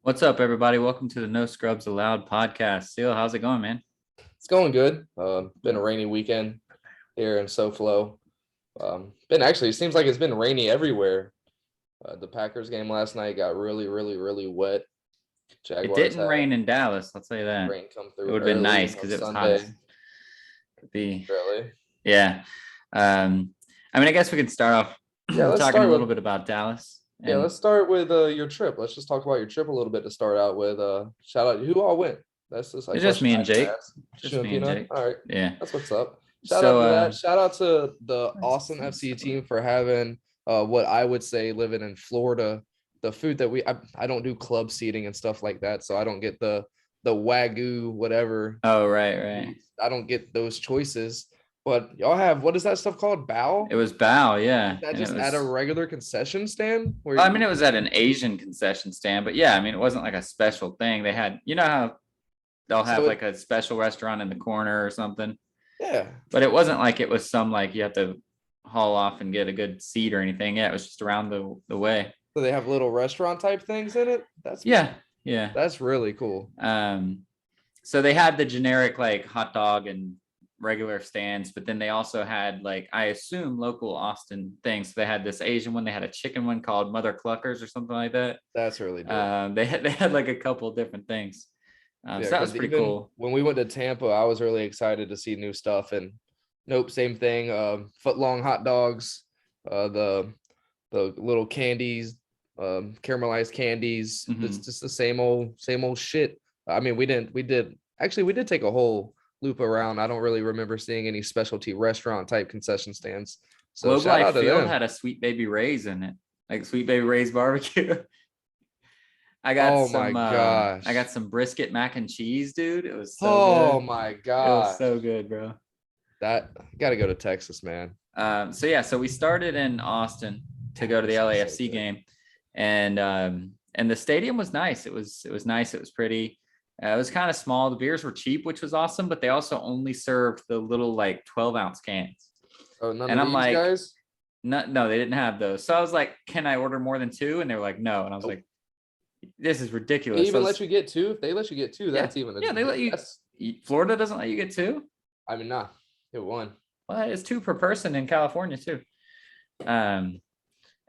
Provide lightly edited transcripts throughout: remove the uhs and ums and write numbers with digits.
What's up, everybody? Welcome to the No Scrubs Allowed podcast. Seal, how's it going, man? It's going good. Been a rainy weekend here in SoFlo. It seems like it's been rainy everywhere. The Packers game last night got really, really, really wet. It Jaguars didn't had rain in Dallas, I'll tell you that. rain come It through would have been early nice on because it was hot Sunday. as could be. Really? Yeah. I guess we can start off Yeah, let's talking a start little with bit about Dallas. yeah, And let's start with your trip. Let's just talk about your trip a little bit to start out with. Shout out who all went. That's just like it's just question me I and have to Jake. ask. Just you Just and me and Pina. Jake. All right, Yeah. that's what's up. Shout out So to that. Shout out to the Austin FC team for having what I would say living in Florida. The food that I don't do club seating and stuff like that, so I don't get the Wagyu whatever. oh right. I don't get those choices. But y'all have, what is that stuff called? It Bao? was Bao, Is yeah. that And it just at a was regular concession stand? it was at an Asian concession stand, but yeah, it wasn't like a special thing. They had, you know how they'll have So like a special restaurant in the corner or something. yeah. But it wasn't like it was some like you have to haul off and get a good seat or anything. Yeah, it was just around the way. So they have little restaurant type things in it. Yeah. That's really cool. So they had the generic like hot dog and regular stands, but then they also had like I assume local Austin things. So they had this Asian one. They had a chicken one called Mother Cluckers or something like that. That's really dope. They had like a couple different things. Yeah, So that was because pretty even cool. when we went to Tampa, I was really excited to see new stuff. And nope, same thing. Foot long hot dogs, the little candies, caramelized candies. It's Mhm. just the same old shit. I mean, we did take a whole loop around. I don't really remember seeing any specialty restaurant type concession stands. So Globe shout Life out to Field them. had a Sweet Baby Ray's in it, like Sweet Baby Ray's barbecue. Oh my I got gosh. some brisket mac and cheese, dude. It was so Oh good. my It was gosh. so good, bro. That got to go to Texas, man. So we started in Austin to go to the Sounds so LAFC good. game, and the stadium was nice. It was nice. It was pretty. It was kind of small. The beers were cheap, which was awesome, but they also only served the little like 12-ounce cans. Oh, none And of I'm these like, guys? no, they didn't have those. So I was like, can I order more than two? And they were like, no. And I was Nope. like, this is They ridiculous. even let you get two. If they let you get two, Yeah, that's even yeah, they let you. that's Florida doesn't let you get two. I mean, nah, hit one. Well, it's two per person in California too. Um,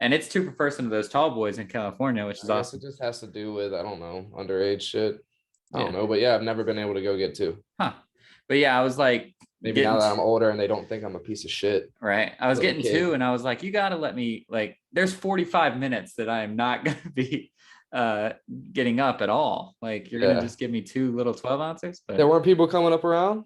and it's two per person of those tall boys in California, which is I guess it awesome. just has to do with, I don't know, underage shit. I don't Yeah. know, but yeah, I've never been able to go get two. Huh. But yeah, I was like Maybe now getting that I'm older and they don't think I'm a piece of shit right. I was little getting two, kid. and I was like, you got to let me like. There's 45 minutes that I am not going to be uh getting up at all. Like you're gonna Yeah. just give me two little 12 ounces, There but weren't people coming up around.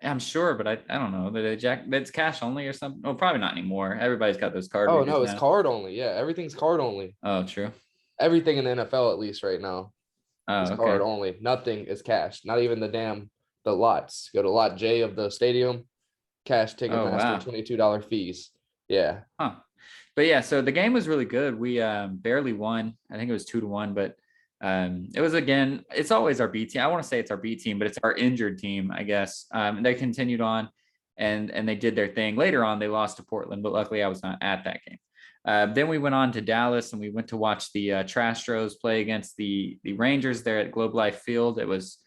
I'm sure, but I don't know. That's cash only or something. Well, probably not anymore. Everybody's got those card Oh readers no, it's now. card only. Yeah, everything's card only. Oh, true. Everything in the NFL, at least right now, is Oh, card okay. only. Nothing is cash. Not even the lots. Go to lot J of the stadium, cash Oh, Ticketmaster, wow. $22 fees. Yeah. Huh. But yeah, so the game was really good. We barely won. I think it was 2-1, but it was again, it's always our B team. I want to say it's our B team, but it's our injured team, I guess. They continued on and they did their thing. Later on, they lost to Portland, but luckily I was not at that game. Then we went on to Dallas and we went to watch the Trastros play against the Rangers there at Globe Life Field. It was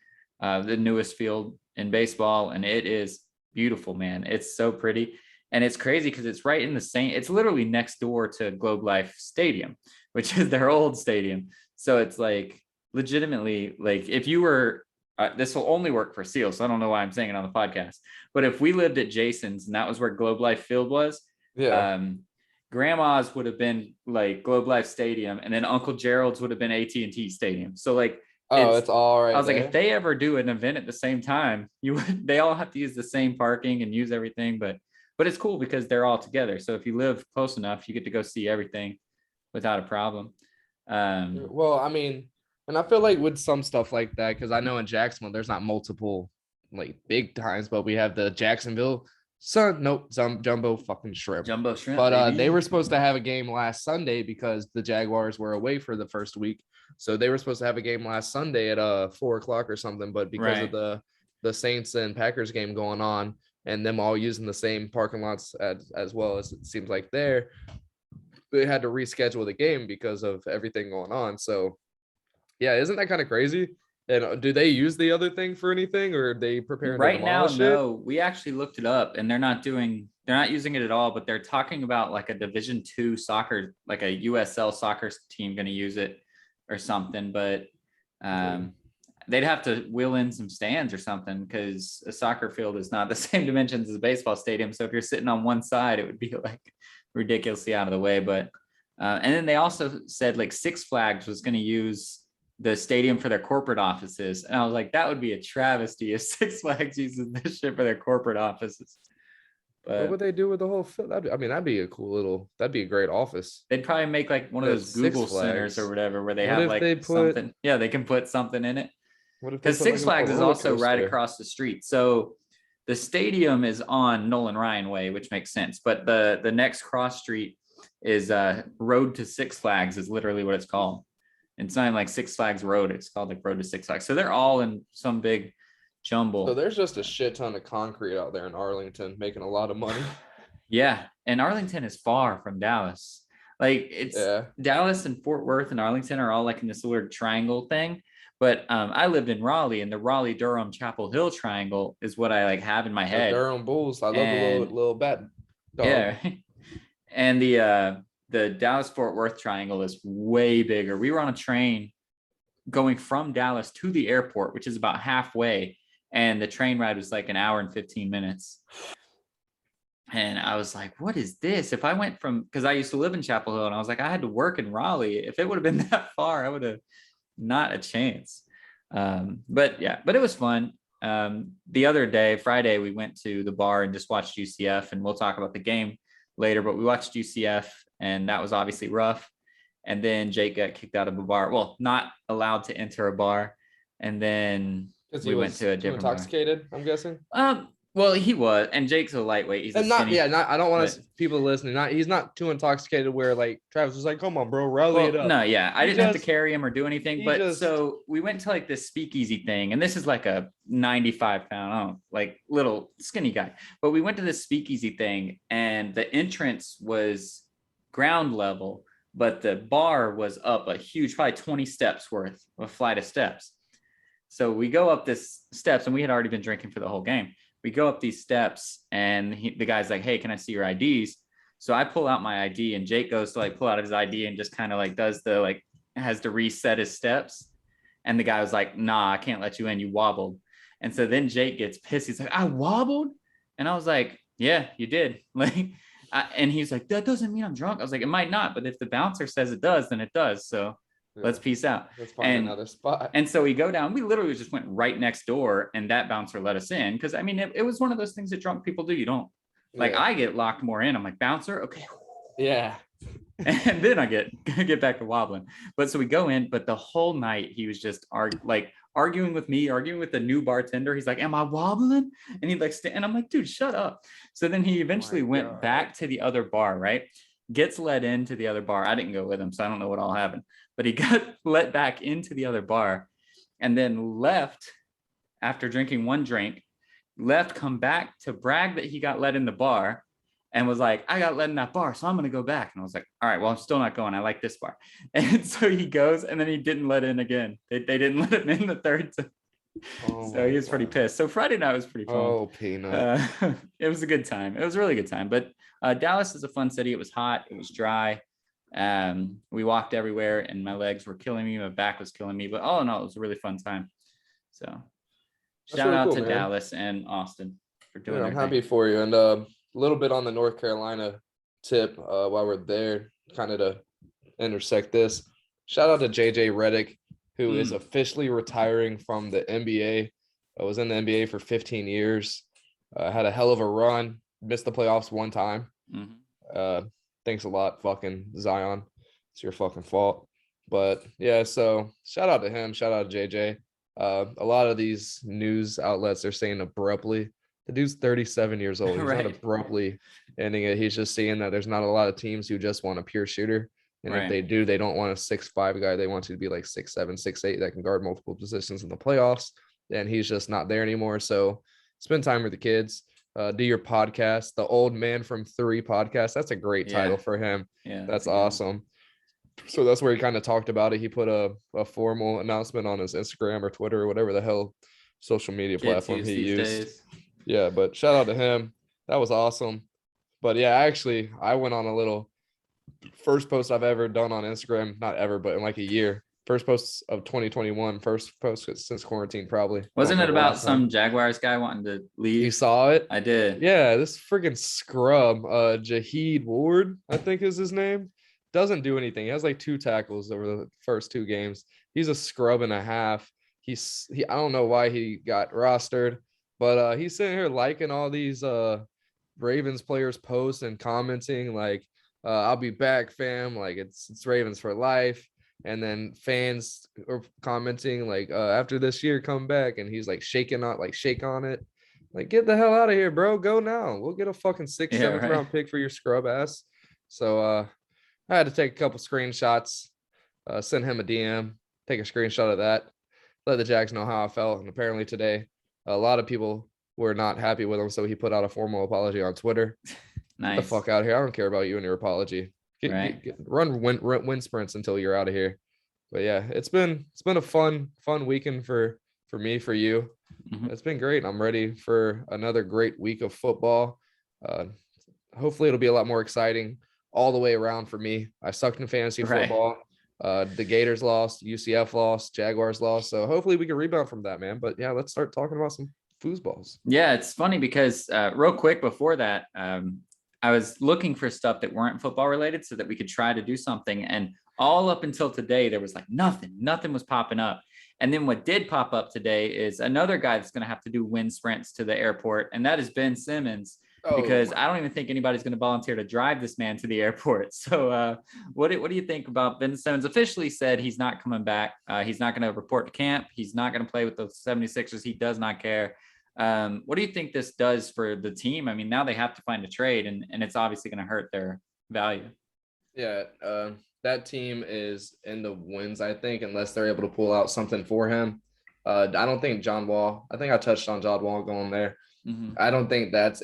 the newest field in baseball, and it is beautiful, man. It's so pretty. And it's crazy because it's right in the same, it's literally next door to Globe Life Stadium, which is their old stadium. So it's like legitimately, like if you were, this will only work for Seal, so I don't know why I'm saying it on the podcast. But if we lived at Jason's and that was where Globe Life Field was, Yeah. um, Grandma's would have been like Globe Life Stadium, and then Uncle Gerald's would have been AT&T Stadium. So like Oh, it's it's all I right was like, if there. they ever do an event at the same time, they all have to use the same parking and use everything. But it's cool because they're all together. So if you live close enough, you get to go see everything without a problem. Um, Well, I mean, and I feel like with some stuff like that, because I know in Jacksonville there's not multiple like big times, but we have the Jacksonville some jumbo fucking shrimp. Jumbo Shrimp, But they baby. were supposed to have a game last Sunday because the Jaguars were away for the first week. So they were supposed to have a game last Sunday at 4 o'clock or something, but because of Right. the Saints and Packers game going on and them all using the same parking lots as well as it seems like there, they had to reschedule the game because of everything going on. So Yeah, isn't that kind of crazy? And do they use the other thing for anything, or are they preparing to Right now, demolish it? no. We actually looked it up, and they're not using it at all. But they're talking about like a Division II soccer, like a USL soccer team, going to use it or something. But they'd have to wheel in some stands or something because a soccer field is not the same dimensions as a baseball stadium. So if you're sitting on one side, it would be like ridiculously out of the way. But and then they also said like Six Flags was going to use the stadium for their corporate offices. And I was like, that would be a travesty if Six Flags uses this shit for their corporate offices. What But would they do with the whole field? That'd be a cool little. That'd be a great office. they'd probably make like one of At those Six Google centers or Flags. whatever where they What have if they like put? something. Yeah, they can put something in it. What if they Because put like Six a little Flags is roller also right coaster? across the street. So the stadium is on Nolan Ryan Way, which makes sense. But the next cross street is Road to Six Flags is literally what it's called. It's not even like Six Flags Road. It's called like Road to Six Flags. So they're all in some big jumble. So there's just a shit ton of concrete out there in Arlington, making a lot of money. Yeah. And Arlington is far from Dallas. Like it's Dallas and Fort Worth and Arlington are all like in this little triangle thing. But I lived in Raleigh, and the Raleigh Durham Chapel Hill triangle is what I like have in my head. The Durham Bulls. I love the little bat dog. Yeah. And the Dallas Fort Worth triangle is way bigger. We were on a train going from Dallas to the airport, which is about halfway, and the train ride was like an hour and 15 minutes. And I was like, what is this? If I went because I used to live in Chapel Hill, and I was like, I had to work in Raleigh. If it would have been that far, I would have not a chance. But it was fun. The other day, Friday, we went to the bar and just watched UCF, and we'll talk about the game later, but we watched UCF, and that was obviously rough. And then Jake got kicked out of a bar. Well, not allowed to enter a bar. And then we went to a different intoxicated, bar. I'm guessing. Well, he was, and Jake's a lightweight. He's and not skinny, I don't want people listening. He's not too intoxicated where like Travis was like, "Come on, bro, rally it up." No, yeah, I didn't have to carry him or do anything. But so we went to like this speakeasy thing, and this is like a 95-pound, like little skinny guy. But we went to this speakeasy thing, and the entrance was ground level, but the bar was up a huge, probably 20 steps worth of a flight of steps. So we go up this steps, and we had already been drinking for the whole game. We go up these steps, and the guy's like, "Hey, can I see your IDs?" So I pull out my ID, and Jake goes to like pull out his ID and just kind of like does the like has to reset his steps. And the guy was like, "Nah, I can't let you in. You wobbled." And so then Jake gets pissed. He's like, "I wobbled?" And I was like, "Yeah, you did." Like, and he's like, "That doesn't mean I'm drunk." I was like, "It might not, but if the bouncer says it does, then it does." So let's peace out. Let's find another spot. And so we go down. We literally just went right next door, and that bouncer let us in. Because I mean, it was one of those things that drunk people do. You don't like. I get locked more in. I'm like, bouncer, okay. Yeah. And then I get back to wobbling. But so we go in. But the whole night he was just arguing with me, arguing with the new bartender. He's like, "Am I wobbling?" And he'd like, and I'm like, "Dude, shut up." So then he eventually went back to the other bar. Right. Gets let into the other bar. I didn't go with him, so I don't know what all happened. But he got let back into the other bar, and then left after drinking one drink. Come back to brag that he got let in the bar, and was like, "I got let in that bar, so I'm gonna go back." And I was like, "All right, well, I'm still not going. I like this bar." And so he goes, and then he didn't let in again. They didn't let him in the third time. So he was pretty pissed. So Friday night was pretty fun. Oh, peanut. It was a good time. It was a really good time. But Dallas is a fun city. It was hot. It was dry. We walked everywhere, and my legs were killing me. My back was killing me. But all in all, it was a really fun time. So shout out to Dallas and Austin for doing it. I'm happy for you. And a little bit on the North Carolina tip while we're there, kind of to intersect this. Shout out to JJ Redick, who is officially retiring from the NBA. I was in the NBA for 15 years. Had a hell of a run. Missed the playoffs one time. Thanks a lot, fucking Zion. It's your fucking fault. But yeah, so shout out to him. Shout out to JJ. A lot of these news outlets are saying abruptly. The dude's 37 years old. He's not abruptly ending it. He's just seeing that there's not a lot of teams who just want a pure shooter. And if they do, they don't want a 6'5" guy. They want you to be like 6'7", 6'8" that can guard multiple positions in the playoffs. And he's just not there anymore. So spend time with the kids. Do your podcast, the Old Man from 3 podcast. That's a great title for him. Yeah, that's awesome. So that's where he kind of talked about it. He put a formal announcement on his Instagram or Twitter or whatever the hell social media Kids platform use he these used. days. Yeah, but shout out to him. That was awesome. But yeah, actually, I went on a little first post I've ever done on Instagram, not ever, but in like a year. First post of 2021, first post since quarantine, probably. I don't Wasn't it remember about last time. some Jaguars guy wanting to You leave? saw it? I did. Yeah, this friggin' scrub, Jaheed Ward, I think is his name, doesn't do anything. He has like 2 tackles over the first 2 games. He's a scrub and a half. I don't know why he got rostered, but he's sitting here liking all these Ravens players posts and commenting like I'll be back, fam. Like it's Ravens for life. And then fans are commenting like after this year come back, and he's like shaking on shake on it. Like, get the hell out of here, bro. Go now. We'll get a fucking sixth, Yeah, seventh right. round pick for your scrub ass. So I had to take a couple screenshots, send him a DM, take a screenshot of that, let the Jags know how I felt. And apparently today, a lot of people were not happy with him. So he put out a formal apology on Twitter. Get the Nice. fuck out of here. I don't care about you and your apology. Right. Run win sprints until you're out of here. But yeah, it's been a fun weekend for me, for you. Mhm. It's been great. I'm ready for another great week of football. Hopefully it'll be a lot more exciting all the way around for me. I sucked in fantasy Right. football. The Gators lost, UCF lost, Jaguars lost. So hopefully we can rebound from that, man. But yeah, let's start talking about some foosballs. Yeah, it's funny because real quick before that, I was looking for stuff that weren't football related so that we could try to do something. And all up until today, there was like nothing was popping up. And then what did pop up today is another guy that's going to have to do wind sprints to the airport, and that is Ben Simmons. Because I don't even think anybody's going to volunteer to drive this man to the airport. So what do you think about Ben Simmons? Officially said he's not coming back. He's not going to report to camp. He's not going to play with the 76ers. He does not care. What do you think this does for the team? I mean, now they have to find a trade, and it's obviously going to hurt their value. Yeah, that team is in the wins, I think, unless they're able to pull out something for him. I don't think John Wall. I think I touched on John Wall going there. Mm-hmm. I don't think that's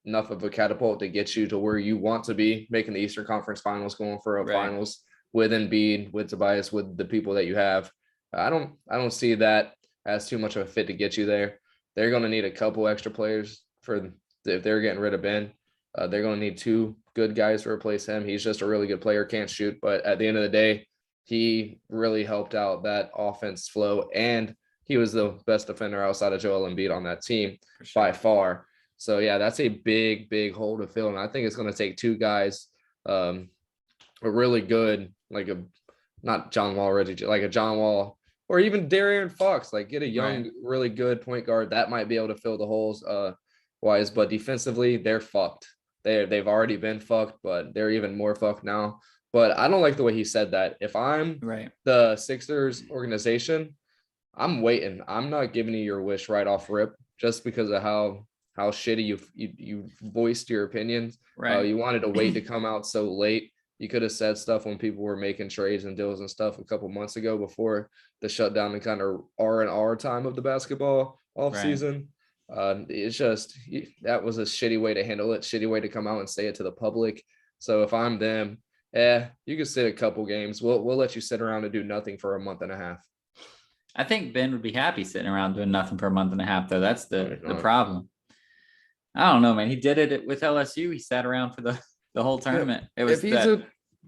enough of a catapult to get you to where you want to be, making the Eastern Conference Finals, going for a finals with Embiid, with Tobias, with the people that you have. I don't see that as too much of a fit to get you there. They're going to need a couple extra players if they're getting rid of Ben. They're going to need 2 good guys to replace him. He's just a really good player, can't shoot, but at the end of the day, he really helped out that offense flow, and he was the best defender outside of Joel Embiid on that team by far. So yeah, that's a big hole to fill, and I think it's going to take 2 guys, a really good, like not John Wall, Reggie, like a John Wall, or even De'Aaron Fox, like get a young, really good point guard that might be able to fill the holes wise. But defensively, they're fucked. They've already been fucked, but they're even more fucked now. But I don't like the way he said that. If I'm the Sixers organization, I'm waiting. I'm not giving you your wish right off rip just because of how shitty you voiced your opinions. You wanted to wait to come out so late. You could have said stuff when people were making trades and deals and stuff a couple months ago before the shutdown and kind of R&R time of the basketball off season. It's just, that was a shitty way to handle it, shitty way to come out and say it to the public. So if I'm them, you can sit a couple games. We'll let you sit around and do nothing for a month and a half. I think Ben would be happy sitting around doing nothing for a month and a half, though. That's the problem. I don't know, man. He did it with LSU. He sat around for the whole tournament. It was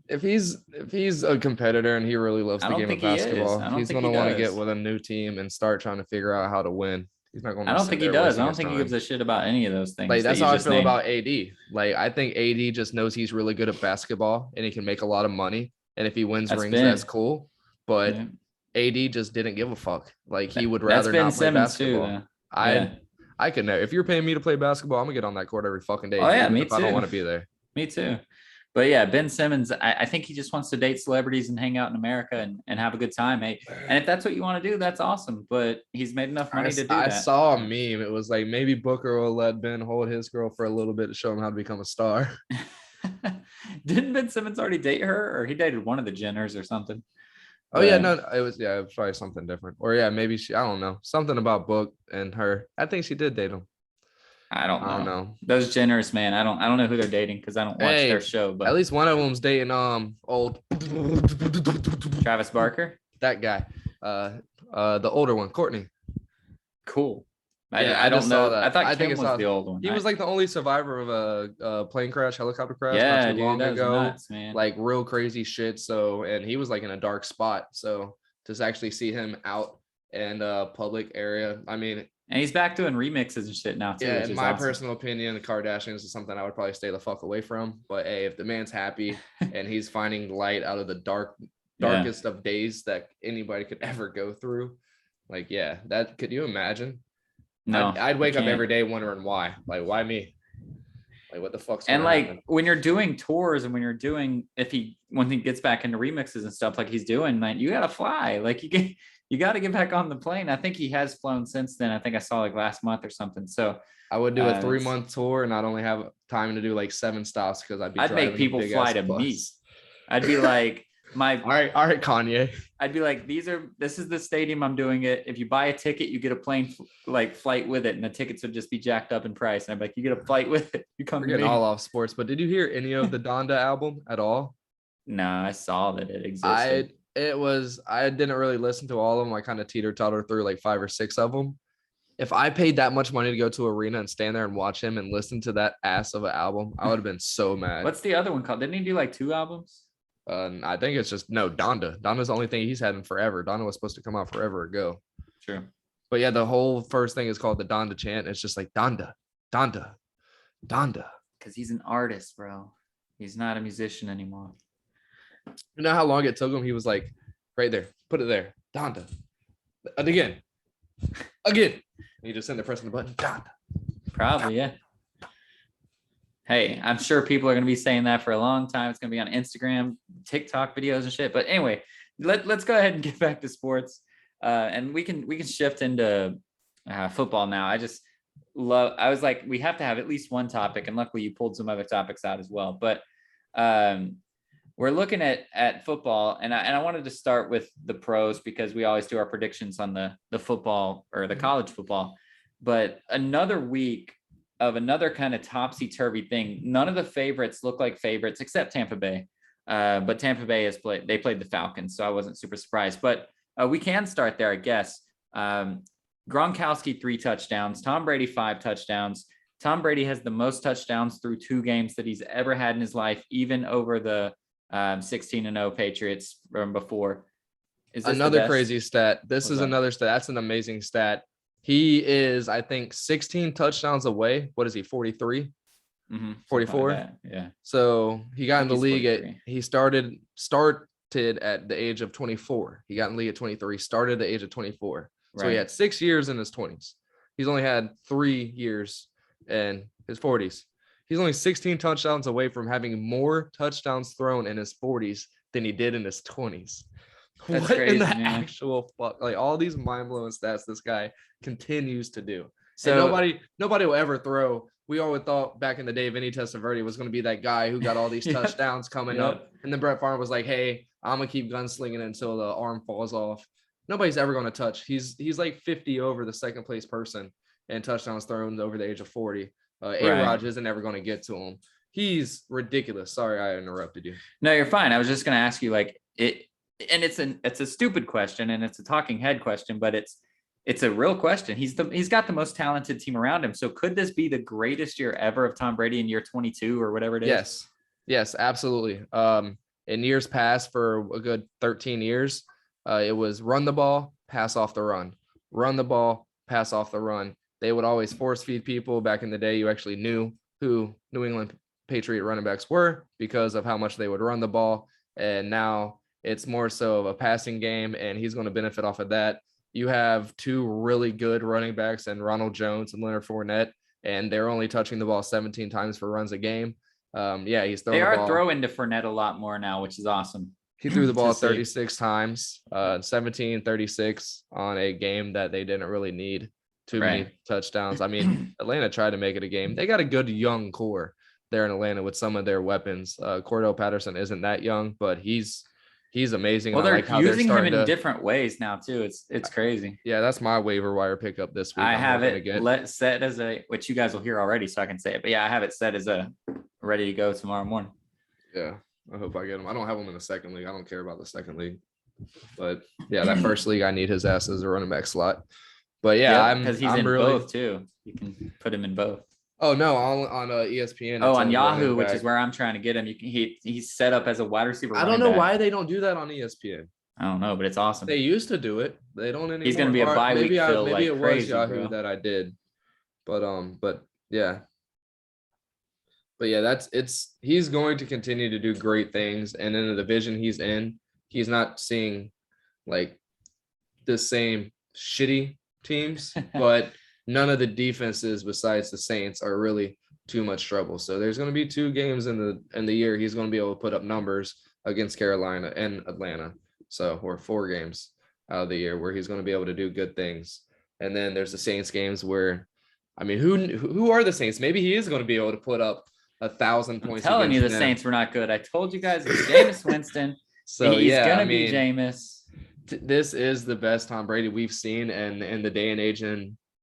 if he's a competitor and he really loves the game of basketball, he's going to want to get with a new team and start trying to figure out how to win. He's not going to. I don't think he does. I don't think he gives a shit about any of those things. Like that's how I feel about AD. Like I think AD just knows he's really good at basketball and he can make a lot of money. And if he wins rings, that's cool. But AD just didn't give a fuck. Like he would rather not play basketball. Too, I could never. If you're paying me to play basketball, I'm gonna get on that court every fucking day. Oh yeah, me too. I don't want to be there. Me too. But yeah, Ben Simmons, I think he just wants to date celebrities and hang out in America and have a good time. Hey, and if that's what you want to do, that's awesome. But he's made enough money to do that. I saw a meme. It was like maybe Booker will let Ben hold his girl for a little bit to show him how to become a star. Didn't Ben Simmons already date her, or he dated one of the Jenners or something? Oh yeah, no, it was probably something different. Or yeah, maybe I don't know. Something about Book and her. I think she did date him. I don't I don't know. know. Those Jenners, man. I don't know who they're dating because I don't watch Hey, their show. at But least one of them's dating old Travis Barker, that guy. The older one, Courtney. cool. Yeah, I I don't just saw know. I that. thought I think Kim it's was the awesome. old one. He was like the only survivor of a plane crash, helicopter crash, not Yeah, too dude, long that was ago. nuts, man. Like real crazy shit. So, and he was like in a dark spot. So to actually see him out in a public area, I mean, And he's back doing remixes and shit now too, yeah, which in is my awesome. personal opinion, the Kardashians is something I would probably stay the fuck away from. But hey, if the man's happy and he's finding light out of the darkest of days that anybody could ever go through, like, yeah, that could you imagine? No, I'd wake you up every can't. day wondering why. Like, why me? Like, what the fuck's And gonna like happen? when you're doing tours and when you're doing when he gets back into remixes and stuff like he's doing, like you gotta fly. Like you gotta get back on the plane. I think he has flown since then. I think I saw like last month or something. So I would do a it's- 3-month tour and not only have time to do like 7 stops because I'd be I'd make driving a people big fly ass to bus. me. I'd be like All right, Kanye. I'd be like, this is the stadium I'm doing it. If you buy a ticket, you get a plane like flight with it, and the tickets would just be jacked up in price. And I'm like, you get a flight with it. You come We're to getting me. all off sports, but did you hear any of the Donda album at all? No, I saw that it existed. I didn't really listen to all of them. I kind of teeter-totter through like 5 or 6 of them. If I paid that much money to go to arena and stand there and watch him and listen to that ass of an album, I would have been so mad. What's the other one called? Didn't he do like 2 albums? I think it's just no Donda. Donda's the only thing he's had in forever. Donda was supposed to come out forever ago. True. But yeah, the whole first thing is called the Donda chant. It's just like Donda, Donda, Donda. Because he's an artist, bro. He's not a musician anymore. You know how long it took him? He was like, right there, put it there, Donda. And again. And he just sitting there pressing the button, Donda. Probably, yeah. Hey, I'm sure people are going to be saying that for a long time. It's going to be on Instagram, TikTok videos and shit. But anyway, let's go ahead and get back to sports. And we can shift into football now. I was like, we have to have at least one topic. And luckily you pulled some other topics out as well. But we're looking at football. And I wanted to start with the pros because we always do our predictions on the football or the college football. But another week of another kind of topsy-turvy thing. None of the favorites look like favorites except Tampa Bay. But Tampa Bay played the Falcons, so I wasn't super surprised. But we can start there, I guess. Gronkowski 3 touchdowns, Tom Brady 5 touchdowns. Tom Brady has the most touchdowns through 2 games that he's ever had in his life, even over the 16-0 Patriots from before. Is this another crazy stat? This is another stat. That's an amazing stat. He is, I think, 16 touchdowns away. What is he, 43? 44? Like yeah. So he got in the league he started at the age of 24. He got in the league at 23, started at the age of 24. So he had 6 years in his 20s. He's only had 3 years in his 40s. He's only 16 touchdowns away from having more touchdowns thrown in his 40s than he did in his 20s. That's what crazy, in the man. actual fuck? Like all these mind-blowing stats this guy continues to do. So and nobody will ever throw. We always thought back in the day Vinny Testaverde was going to be that guy who got all these touchdowns coming up. And then Brett Favre was like, hey, I'm going to keep gunslinging until the arm falls off. Nobody's ever going to touch. He's like 50 over the second place person and touchdowns thrown over the age of 40. A-Rod isn't ever going to get to him. He's ridiculous. Sorry, I interrupted you. No, you're fine. I was just going to ask you like it. And it's a stupid question and it's a talking head question, but it's a real question. He's got the most talented team around him. So could this be the greatest year ever of Tom Brady in year 22 or whatever it is? Yes, absolutely. In years past for a good 13 years, it was run the ball, pass off the run, run the ball, pass off the run. They would always force feed people. Back in the day, you actually knew who New England Patriot running backs were because of how much they would run the ball. And now it's more so of a passing game, and he's going to benefit off of that. You have 2 really good running backs and Ronald Jones and Leonard Fournette, and they're only touching the ball 17 times for runs a game. He's throwing the ball. Throwing to Fournette a lot more now, which is awesome. He threw the ball 36 times, 17, 36 on a game that they didn't really need too many touchdowns. I mean, Atlanta tried to make it a game. They got a good young core there in Atlanta with some of their weapons. Cordell Patterson isn't that young, but he's he's amazing. Well, And I they're like how they're using him starting in to. different ways now too. It's crazy. Yeah, that's my waiver wire pickup this week. I I'm have hoping to it get. set as a, which you guys will hear already, so I can say it. But yeah, I have it set as a ready to go tomorrow morning. Yeah, I hope I get him. I don't have him in the second league. I don't care about the second league. But yeah, that first league, I need his ass as a running back slot. But yeah, because he's I'm in really. both too. You can put him in both. Oh no, on ESPN. Oh, It's on a Yahoo, running which back. is where I'm trying to get him. He's set up as a wide receiver. I don't know why they don't do that on ESPN. I don't know, but it's awesome. They used to do it. They don't anymore. He's gonna be a Or bye week maybe fill maybe like it was crazy, Yahoo bro. that I did. But yeah. But yeah, he's going to continue to do great things. And in the division he's in, he's not seeing like the same shitty teams, but none of the defenses besides the Saints are really too much trouble. So there's going to be 2 games in the year he's going to be able to put up numbers against Carolina and Atlanta. So, or 4 games out of the year where he's going to be able to do good things. And then there's the Saints games where, I mean, who are the Saints? Maybe he is going to be able to put up 1,000 points. I'm telling you, the Saints were not good. I told you guys it's Jameis Winston. So he's yeah, gonna be Jameis. This is the best Tom Brady we've seen, and in the day and age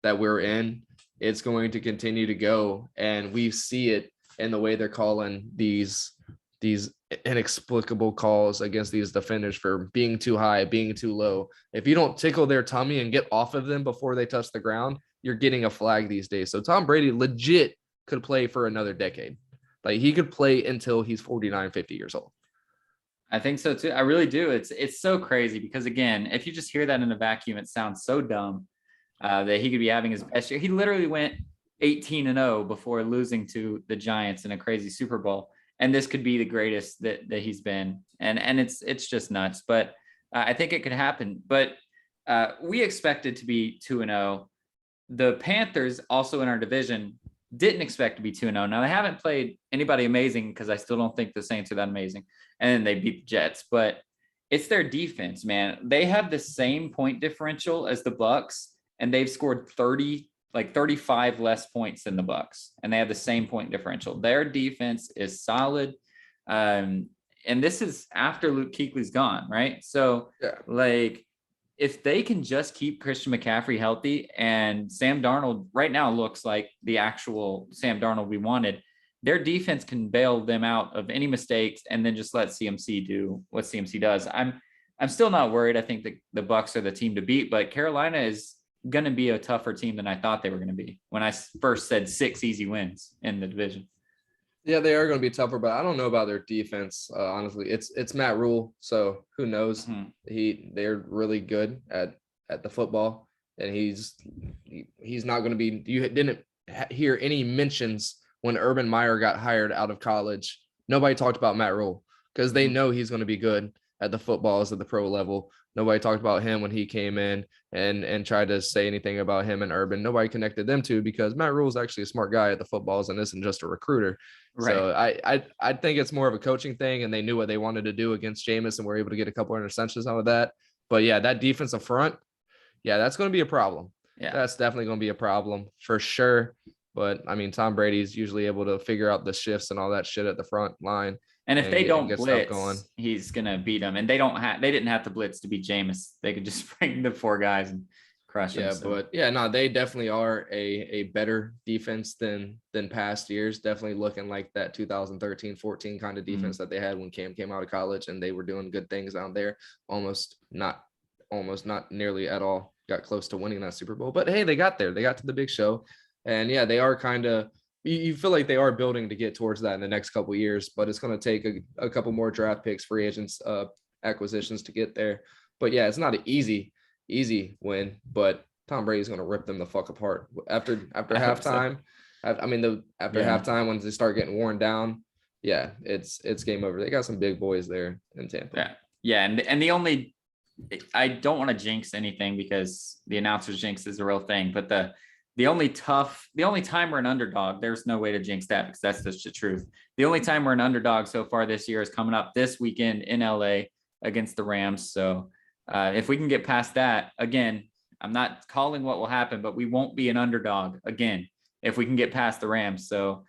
that we're in, it's going to continue to go, and we see it in the way they're calling these inexplicable calls against these defenders for being too high, being too low. If you don't tickle their tummy and get off of them before they touch the ground, you're getting a flag these days. So Tom Brady legit could play for another decade. Like he could play until he's 49, 50 years old. I think so too. I really do. It's so crazy because again, if you just hear that in a vacuum, it sounds so dumb that he could be having his best year. He literally went 18-0 before losing to the Giants in a crazy Super Bowl, and this could be the greatest that he's been. And it's just nuts. But I think it could happen. But we expected to be 2-0. The Panthers, also in our division, didn't expect to be 2-0. Now, they haven't played anybody amazing because I still don't think the Saints are that amazing. And then they beat the Jets. But it's their defense, man. They have the same point differential as the Bucks, and they've scored 35 less points than the Bucks. And they have the same point differential. Their defense is solid. And this is after Luke Kuechly's gone, right? So, if they can just keep Christian McCaffrey healthy and Sam Darnold right now looks like the actual Sam Darnold we wanted, their defense can bail them out of any mistakes and then just let CMC do what CMC does. I'm still not worried. I think the Bucks are the team to beat, but Carolina is going to be a tougher team than I thought they were going to be when I first said 6 easy wins in the division. Yeah, they are going to be tougher, but I don't know about their defense. Honestly, it's Matt Rule, so who knows? Mm-hmm. They're really good at the football, and he's not going to be. You didn't hear any mentions when Urban Meyer got hired out of college. Nobody talked about Matt Rule because they know he's going to be good at the footballs at the pro level. Nobody talked about him when he came in and tried to say anything about him and Urban. Nobody connected them two because Matt Rule is actually a smart guy at the footballs and isn't just a recruiter. Right. So I think it's more of a coaching thing, and they knew what they wanted to do against Jameis and were able to get a couple of interceptions out of that. But yeah, that defensive front, yeah, that's going to be a problem. Yeah, that's definitely going to be a problem for sure. But I mean, Tom Brady's usually able to figure out the shifts and all that shit at the front line. And if they don't blitz, he's gonna beat them. And they didn't have to blitz to beat Jameis. They could just bring the 4 guys and crush them. Yeah, so. But yeah, no, they definitely are a better defense than past years. Definitely looking like that 2013-14 kind of defense that they had when Cam came out of college, and they were doing good things out there. Almost not nearly at all got close to winning that Super Bowl. But hey, they got there. They got to the big show. And yeah, they are kind of, you feel like they are building to get towards that in the next couple of years, but it's going to take a couple more draft picks, free agents, acquisitions to get there. But yeah, it's not an easy win, but Tom Brady's going to rip them the fuck apart after halftime. After halftime, when they start getting worn down, yeah, it's game over. They got some big boys there in Tampa. Yeah. And the only, I don't want to jinx anything because the announcers jinx is a real thing, but the only time we're an underdog, there's no way to jinx that because that's just the truth. The only time we're an underdog so far this year is coming up this weekend in LA against the Rams. So if we can get past that, again, I'm not calling what will happen, but we won't be an underdog again if we can get past the Rams. So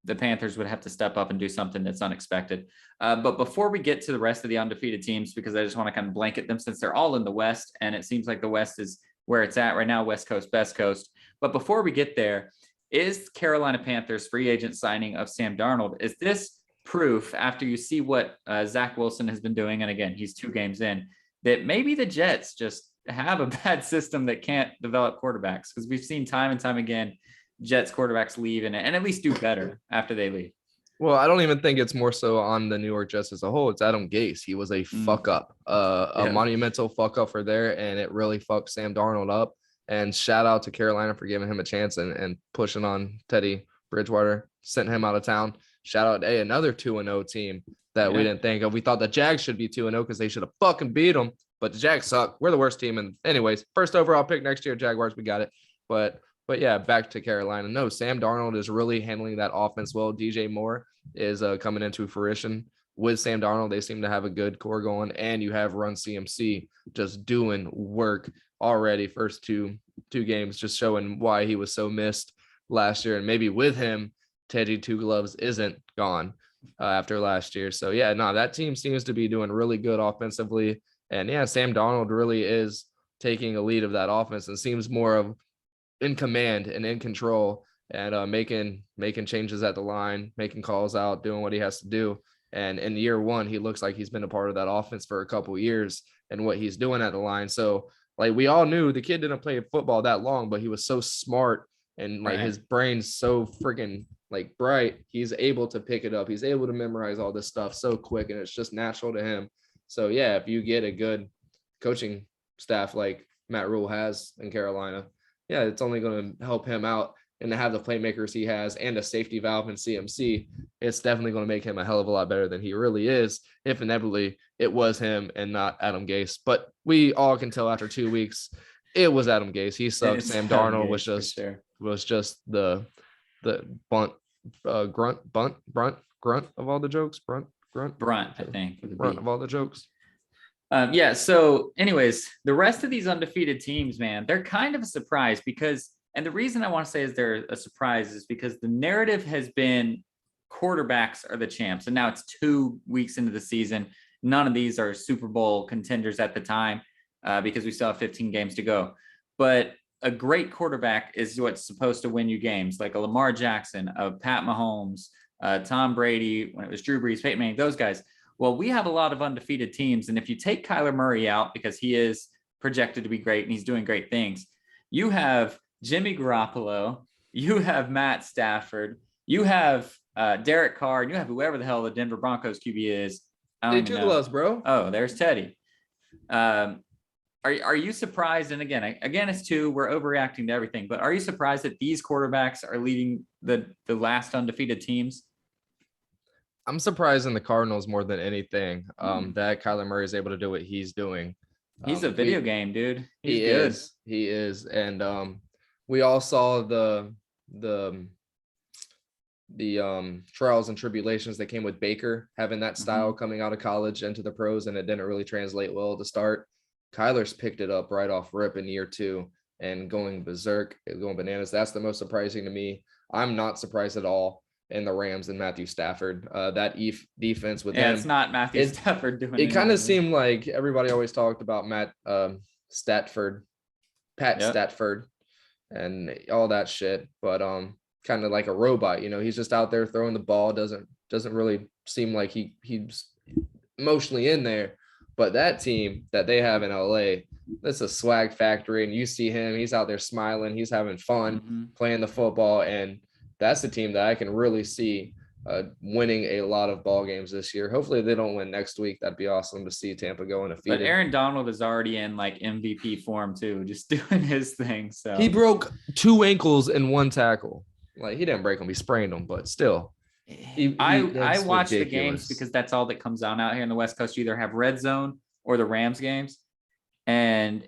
the Panthers would have to step up and do something that's unexpected. But before we get to the rest of the undefeated teams, because I just want to kind of blanket them since they're all in the West, and it seems like the West is where it's at right now, West Coast, best coast. But before we get there, is Carolina Panthers free agent signing of Sam Darnold, is this proof after you see what Zach Wilson has been doing, and again, he's 2 games in, that maybe the Jets just have a bad system that can't develop quarterbacks? Because we've seen time and time again, Jets quarterbacks leave and at least do better after they leave. Well, I don't even think it's more so on the New York Jets as a whole. It's Adam Gase. He was a fuck up, a monumental fuck up for there, and it really fucked Sam Darnold up. And shout out to Carolina for giving him a chance and pushing on Teddy Bridgewater, sent him out of town. Shout out to another 2-0 team that we didn't think of. We thought the Jags should be 2-0 because they should have fucking beat them, but the Jags suck. We're the worst team. And anyways, first overall pick next year, Jaguars, we got it. But yeah, back to Carolina. No, Sam Darnold is really handling that offense well. DJ Moore is coming into fruition with Sam Darnold. They seem to have a good core going, and you have Run CMC just doing work already. First two games, just showing why he was so missed last year, and maybe with him, Teddy Two Gloves isn't gone after last year. So yeah, no, that team seems to be doing really good offensively, and yeah, Sam Darnold really is taking a lead of that offense and seems more of in command and in control, and making changes at the line, making calls out, doing what he has to do. And in year 1, he looks like he's been a part of that offense for a couple of years and what he's doing at the line. So like we all knew the kid didn't play football that long, but he was so smart and like his brain's so freaking like bright. He's able to pick it up. He's able to memorize all this stuff so quick, and it's just natural to him. So yeah, if you get a good coaching staff like Matt Rule has in Carolina, yeah, it's only going to help him out. And to have the playmakers he has and a safety valve in CMC, it's definitely going to make him a hell of a lot better than he really is, if inevitably it was him and not Adam Gase. But we all can tell after 2 weeks, it was Adam Gase. He sucked. Sam Darnold was just the grunt of all the jokes. Brunt, I think. Brunt of all the jokes. Yeah. So anyways, the rest of these undefeated teams, man, they're kind of a surprise because, and the reason I want to say is they're a surprise is because the narrative has been quarterbacks are the champs. And now it's 2 weeks into the season. None of these are Super Bowl contenders at the time because we still have 15 games to go. But a great quarterback is what's supposed to win you games, like a Lamar Jackson, a Pat Mahomes, Tom Brady, when it was Drew Brees, Peyton Manning, those guys. Well, we have a lot of undefeated teams. And if you take Kyler Murray out because he is projected to be great and he's doing great things, you have Jimmy Garoppolo, you have Matt Stafford, you have Derek Carr, and you have whoever the hell the Denver Broncos QB is. Hey, Two Gloves, bro. Oh, there's Teddy. Are you surprised? And again, it's 2. We're overreacting to everything. But are you surprised that these quarterbacks are leading the last undefeated teams? I'm surprised in the Cardinals more than anything that Kyler Murray is able to do what he's doing. He's a video game, dude. He's good. He is. And we all saw the trials and tribulations that came with Baker having that style coming out of college into the pros, and it didn't really translate well to start. Kyler's picked it up right off rip in year 2 and going berserk, going bananas. That's the most surprising to me. I'm not surprised at all in the Rams and Matthew Stafford. That defense with him. It's not Matthew Stafford doing it. It kind of seemed like everybody always talked about Pat Stafford, and all that shit, but kind of like a robot, he's just out there throwing the ball, doesn't really seem like he's emotionally in there. But that team that they have in LA, that's a swag factory, and you see him, he's out there smiling, he's having fun playing the football, and that's the team that I can really see winning a lot of ball games this year. Hopefully they don't win next week. That'd be awesome to see Tampa go undefeated. But Aaron Donald is already in like MVP form too, just doing his thing. So he broke 2 ankles in 1 tackle. Like he didn't break them, he sprained them, but still. I watch the games because that's all that comes out here in the West Coast. You either have Red Zone or the Rams games. And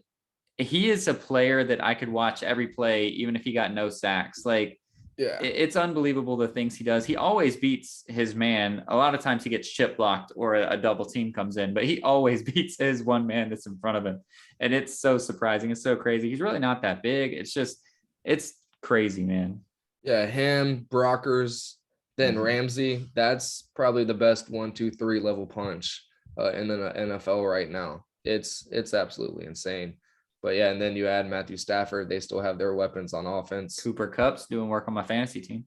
he is a player that I could watch every play, even if he got no sacks. Like, yeah, it's unbelievable the things he does. He always beats his man. A lot of times he gets chip blocked or a double team comes in, but he always beats his one man that's in front of him. And it's so surprising. It's so crazy. He's really not that big. It's crazy, man. Yeah, him, Brockers, Then Mhm. Ramsey, that's probably the best 1, 2, 3 level punch in the NFL right now. It's absolutely insane. But yeah, and then you add Matthew Stafford, they still have their weapons on offense. Cooper Cup's doing work on my fantasy team.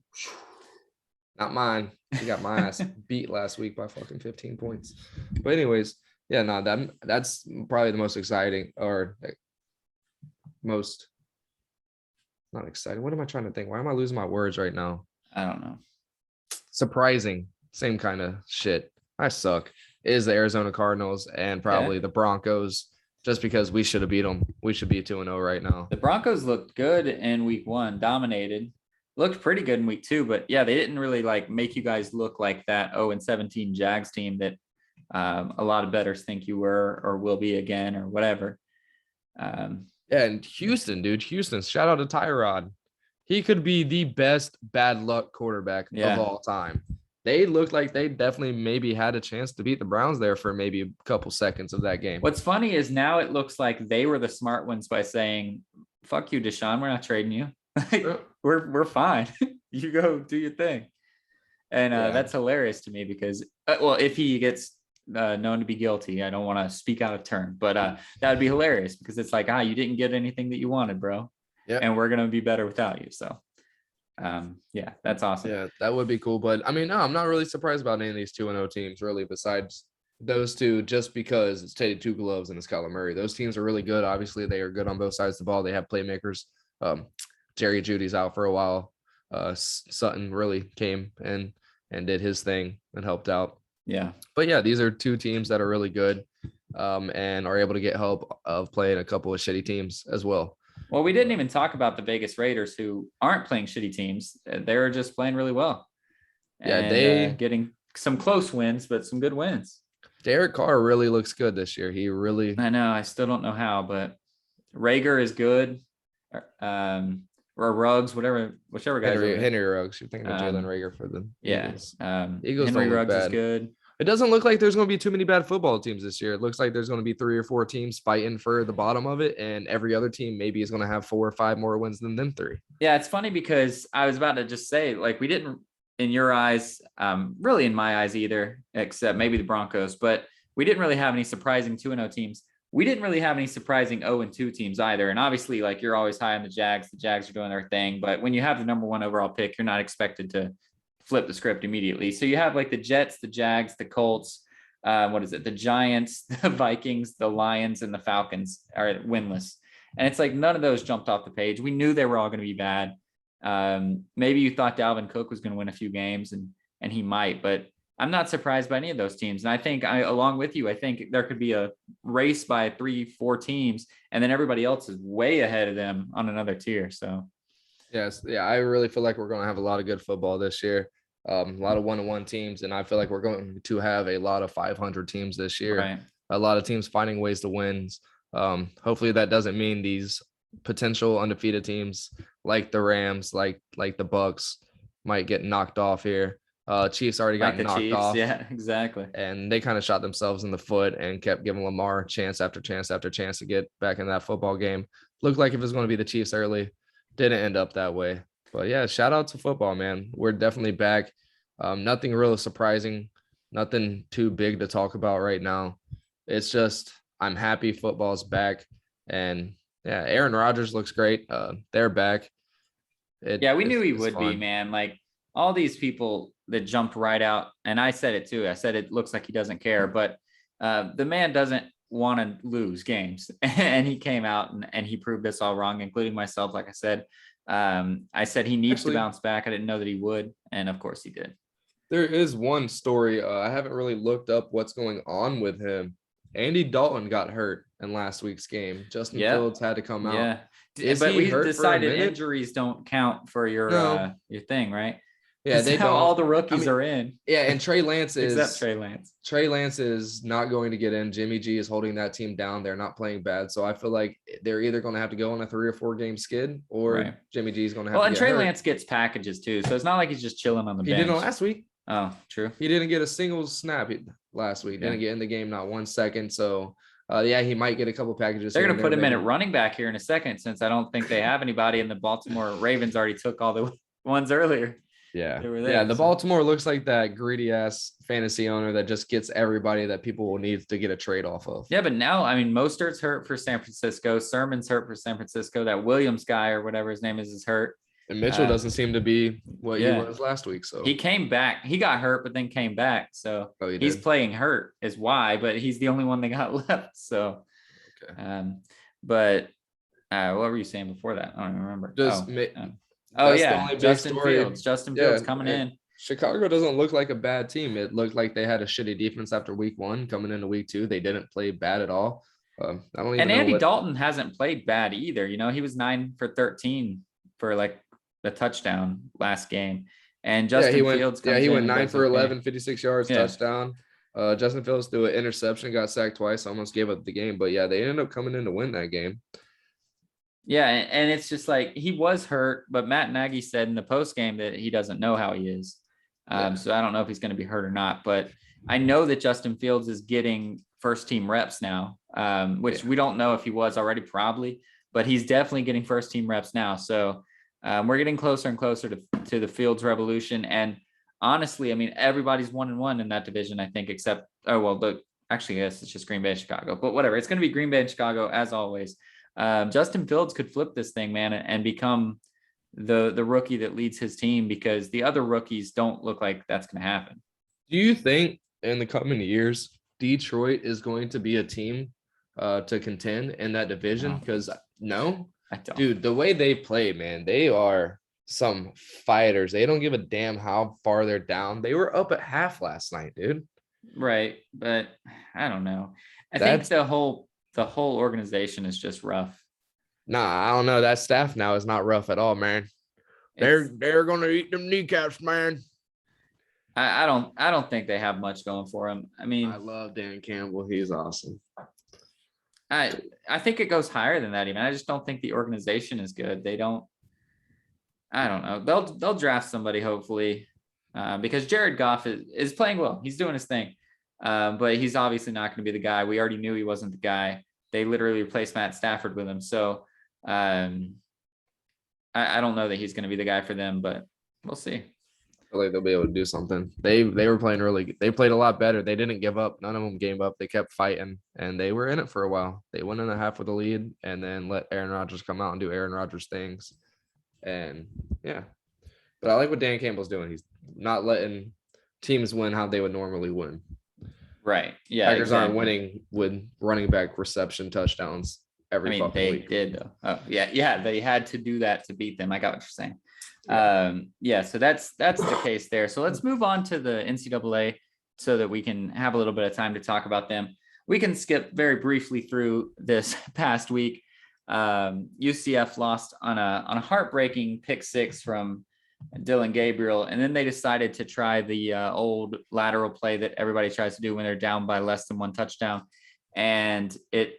Not mine. He got my ass beat last week by fucking 15 points. But anyways, yeah, no, that's probably the most exciting or most not exciting. What am I trying to think? Why am I losing my words right now? I don't know. Surprising, same kind of shit. I suck. Is the Arizona Cardinals and probably Yeah. the Broncos, just because we should have beat them. We should be 2-0 right now. The Broncos looked good in week 1, dominated. Looked pretty good in week 2, but yeah, they didn't really like make you guys look like that 0-17 Jags team that a lot of bettors think you were or will be again or whatever. Yeah, and Houston, dude, Houston. Shout out to Tyrod. He could be the best bad luck quarterback Yeah. of all time. They looked like they definitely maybe had a chance to beat the Browns there for maybe a couple seconds of that game. What's funny is now it looks like they were the smart ones by saying, "Fuck you, Deshaun. We're not trading you. we're fine. You go do your thing." And Yeah. that's hilarious to me because, well, if he gets known to be guilty, I don't want to speak out of turn, but that would be hilarious because it's like, you didn't get anything that you wanted, bro. Yeah. And we're going to be better without you. So, yeah, that's awesome. Yeah, that would be cool. But I mean, no, I'm not really surprised about any of these 2-0 teams, really, besides those two, just because it's Teddy Two Gloves and it's Kyler Murray. Those teams are really good. Obviously, they are good on both sides of the ball. They have playmakers. Jerry Judy's out for a while. Sutton really came and did his thing and helped out. Yeah. But yeah, these are two teams that are really good and are able to get help of playing a couple of shitty teams as well. Well, we didn't even talk about the Vegas Raiders, who aren't playing shitty teams. They're just playing really well. Yeah, and, they getting some close wins, but some good wins. Derek Carr really looks good this year. He really. I know. I still don't know how, but Rager is good. Or Ruggs, whichever guy. Henry Ruggs. You're thinking of Jalen Rager for the Eagles. Eagles Henry Ruggs is good. It doesn't look like there's going to be too many bad football teams this year. It looks like there's going to be 3 or 4 teams fighting for the bottom of it, and every other team maybe is going to have 4 or 5 more wins than them 3. Yeah, it's funny because I was about to just say, like, we didn't, in your eyes, really in my eyes either, except maybe the Broncos, but we didn't really have any surprising 2-0 teams. We didn't really have any surprising 0-2 teams either. And obviously, like, you're always high on the Jags. The Jags are doing their thing. But when you have the number 1 overall pick, you're not expected to flip the script immediately. So you have like the Jets, the Jags, the Colts, the Giants, the Vikings, the Lions, and the Falcons are winless. And it's like none of those jumped off the page. We knew they were all going to be bad. Maybe you thought Dalvin Cook was going to win a few games, and he might, but I'm not surprised by any of those teams. And I think along with you, I think there could be a race by 3-4 teams, and then everybody else is way ahead of them on another tier. So yes, yeah, I really feel like we're going to have a lot of good football this year. A lot of 1-1 teams, and I feel like we're going to have a lot of 500 teams this year. Right. A lot of teams finding ways to win. Hopefully that doesn't mean these potential undefeated teams like the Rams, like the Bucks might get knocked off here. Chiefs already got knocked off. Yeah, exactly. And they kind of shot themselves in the foot and kept giving Lamar chance after chance after chance to get back in that football game. Looked like it was going to be the Chiefs early. Didn't end up that way. But yeah, shout out to football, man. We're definitely back. Nothing really surprising, nothing too big to talk about right now. It's just I'm happy football's back. And yeah, Aaron Rodgers looks great. They're back. We knew he would be, man. Like all these people that jumped right out, and I said it too. I said it looks like he doesn't care, but the man doesn't want to lose games. And he came out and he proved us all wrong, including myself. Like I said, I said he needs to bounce back. I didn't know that he would, and of course he did. There is one story. I haven't really looked up what's going on with him. Andy Dalton got hurt in last week's game. Justin Fields had to come out. Yeah, but we decided injuries don't count for your thing, right? Yeah, they don't. All the rookies are in. Yeah, and Trey Lance is except Trey Lance. Trey Lance is not going to get in. Jimmy G is holding that team down. They're not playing bad, so I feel like they're either going to have to go on a 3 or 4 game skid, or Jimmy G is going to have. Well, and Trey Lance gets packages too, so it's not like he's just chilling on the bench. He didn't last week. Oh, true. He didn't get a single snap last week. Didn't get in the game not 1 second. So, he might get a couple packages. They're going to put him in at running back here in a second, since I don't think they have anybody, and the Baltimore Ravens already took all the ones earlier. Yeah. They were Yeah. there. The So- Baltimore looks like that greedy ass fantasy owner that just gets everybody that people will need to get a trade off of. Yeah, but now, I mean, Mostert's hurt for San Francisco. Sermon's hurt for San Francisco. That Williams guy or whatever his name is hurt. And Mitchell Uh, doesn't seem to be what he yeah. was last week. So He came back. He got hurt, but then came back. So Oh, he he's did? playing hurt is why, but he's the only one that got left. So, Okay. But what were you saying before that? I don't even remember. Just Oh, ma- oh that's the yeah, only big Justin story. Fields. Justin Yeah, Fields coming and in. Chicago doesn't look like a bad team. It looked like they had a shitty defense after week 1. Coming into week 2, they didn't play bad at all. I don't even And know Andy what, Dalton hasn't played bad either. You know, he was 9 for 13 for like a touchdown last game. And Justin he went, Fields. he went 9 does for okay. 11, 56 yards, Yeah. touchdown. Justin Fields threw an interception, got sacked twice, almost gave up the game. But yeah, they ended up coming in to win that game. Yeah, and it's just like he was hurt, but Matt Nagy said in the post game that he doesn't know how he is. Yeah. So I don't know if he's going to be hurt or not, but I know that Justin Fields is getting first team reps now, which we don't know if he was already, probably, but he's definitely getting first team reps now. So we're getting closer and closer to the Fields revolution. And honestly, I mean, everybody's 1-1 in that division, I think, except, actually, I guess it's just Green Bay and Chicago, but whatever. It's going to be Green Bay and Chicago as always. Justin Fields could flip this thing, man, and become the rookie that leads his team, because the other rookies don't look like that's going to happen. Do you think in the coming years, Detroit is going to be a team to contend in that division? No. Because no, I don't. dude, the way they play, man, they are some fighters. They don't give a damn how far they're down. They were up at half last night, dude. Right, but I don't know. I think the whole organization is just rough. Nah, I don't know. That staff now is not rough at all, man. They're gonna eat them kneecaps, man. I don't think they have much going for them. I mean, I love Dan Campbell. He's awesome. I think it goes higher than that even. I just don't think the organization is good. I don't know. They'll draft somebody hopefully, because Jared Goff is playing well. He's doing his thing, but he's obviously not going to be the guy. We already knew he wasn't the guy. They literally replaced Matt Stafford with him. So I don't know that he's going to be the guy for them, but we'll see. I feel like they'll be able to do something. They were playing really good. They played a lot better. They didn't give up. None of them gave up. They kept fighting, and they were in it for a while. They went in a half with a lead, and then let Aaron Rodgers come out and do Aaron Rodgers things. And yeah, but I like what Dan Campbell's doing. He's not letting teams win how they would normally win. Right. Yeah. Packers aren't winning with running back reception touchdowns every they week. did though. Oh yeah. They had to do that to beat them. I got what you're saying. So that's the case there. So let's move on to the NCAA so that we can have a little bit of time to talk about them. We can skip very briefly through this past week. UCF lost on a heartbreaking pick 6 from Dylan Gabriel, and then they decided to try the old lateral play that everybody tries to do when they're down by less than 1 touchdown, and it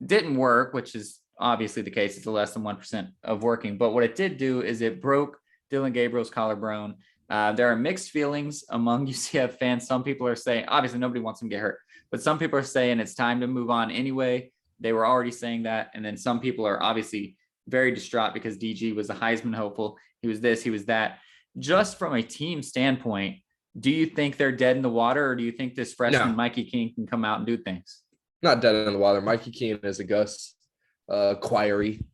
didn't work, which is obviously the case. It's a less than 1% of working, but what it did do is it broke Dylan Gabriel's collarbone. There are mixed feelings among UCF fans. Some people are saying, obviously nobody wants him to get hurt, but some people are saying it's time to move on anyway. They were already saying that. And then some people are obviously very distraught because DG was a Heisman hopeful. He was this, he was that. Just from a team standpoint, do you think they're dead in the water, or do you think this freshman Mikey King can come out and do things? Not dead in the water. Mikey King is a Gus Query.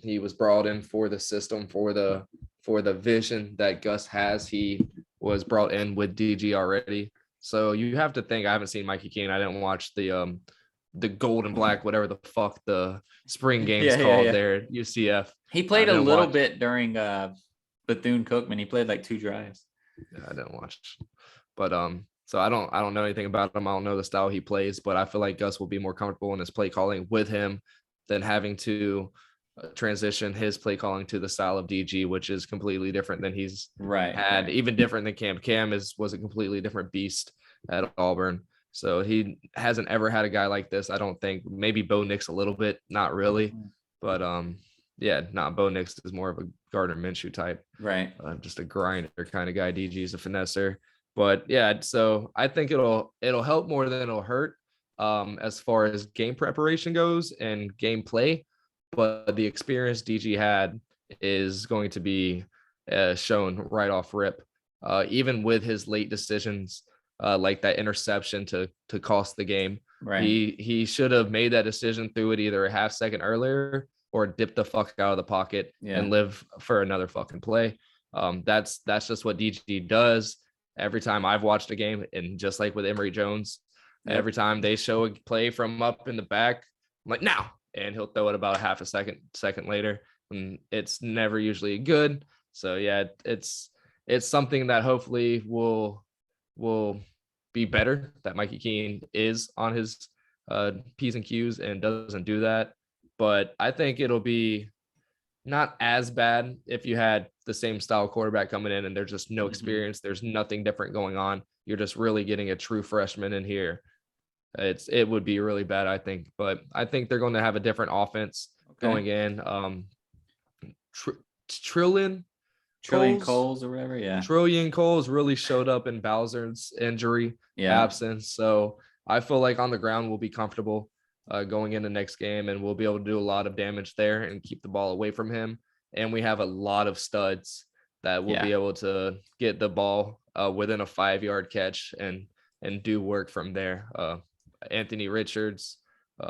He was brought in for the system, for the vision that Gus has. He was brought in with DG already. So you have to think, I haven't seen Mikey King. I didn't watch the gold and black, whatever the fuck the spring games called there at UCF. He played a little bit during Bethune-Cookman. He played like 2 drives. Yeah, I didn't watch. But so I don't know anything about him. I don't know the style he plays, but I feel like Gus will be more comfortable in his play calling with him than having to transition his play calling to the style of DG, which is completely different than he's had, even different than Cam. Cam was a completely different beast at Auburn. So he hasn't ever had a guy like this. I don't think. Maybe Bo Nix a little bit, not really, but Bo Nix is more of a Gardner Minshew type, right? Just a grinder kind of guy. DG is a finesser, but yeah. So I think it'll help more than it'll hurt, as far as game preparation goes and gameplay. But the experience DG had is going to be shown right off rip. Even with his late decisions, like that interception to cost the game, Right. he should have made that decision, threw it either a half second earlier or dip the fuck out of the pocket and live for another fucking play. That's just what DG does every time I've watched a game. And just like with Emory Jones, every time they show a play from up in the back, I'm like, now, and he'll throw it about a half a second later, and it's never usually good. So yeah, it's something that hopefully will be better, that Mikey Keene is on his P's and Q's and doesn't do that. But I think it'll be not as bad if you had the same style quarterback coming in and there's just no experience. There's nothing different going on. You're just really getting a true freshman in here. It would be really bad, I think. But I think they're going to have a different offense going in. Trillion Coles or whatever. Yeah. Trillion Coles really showed up in Bowser's injury absence. So I feel like on the ground we'll be comfortable going into next game, and we'll be able to do a lot of damage there and keep the ball away from him. And we have a lot of studs that will be able to get the ball within a 5-yard catch and do work from there. Anthony Richards,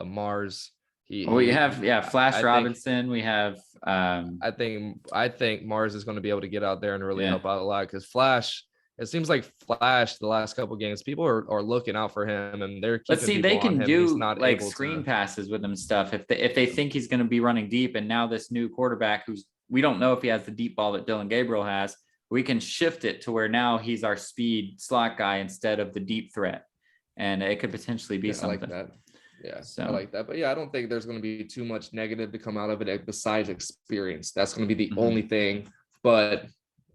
Mars. We have Flash Robinson. We have I think Mars is going to be able to get out there and really help out a lot, because Flash, it seems like Flash the last couple of games, people are looking out for him, and they're keeping. Let's see, they can do like screen passes with him stuff if they think he's going to be running deep. And now this new quarterback, we don't know if he has the deep ball that Dylan Gabriel has, we can shift it to where now he's our speed slot guy instead of the deep threat, and it could potentially be something like that. Yeah, so I like that. But yeah, I don't think there's going to be too much negative to come out of it besides experience. That's going to be the only thing. But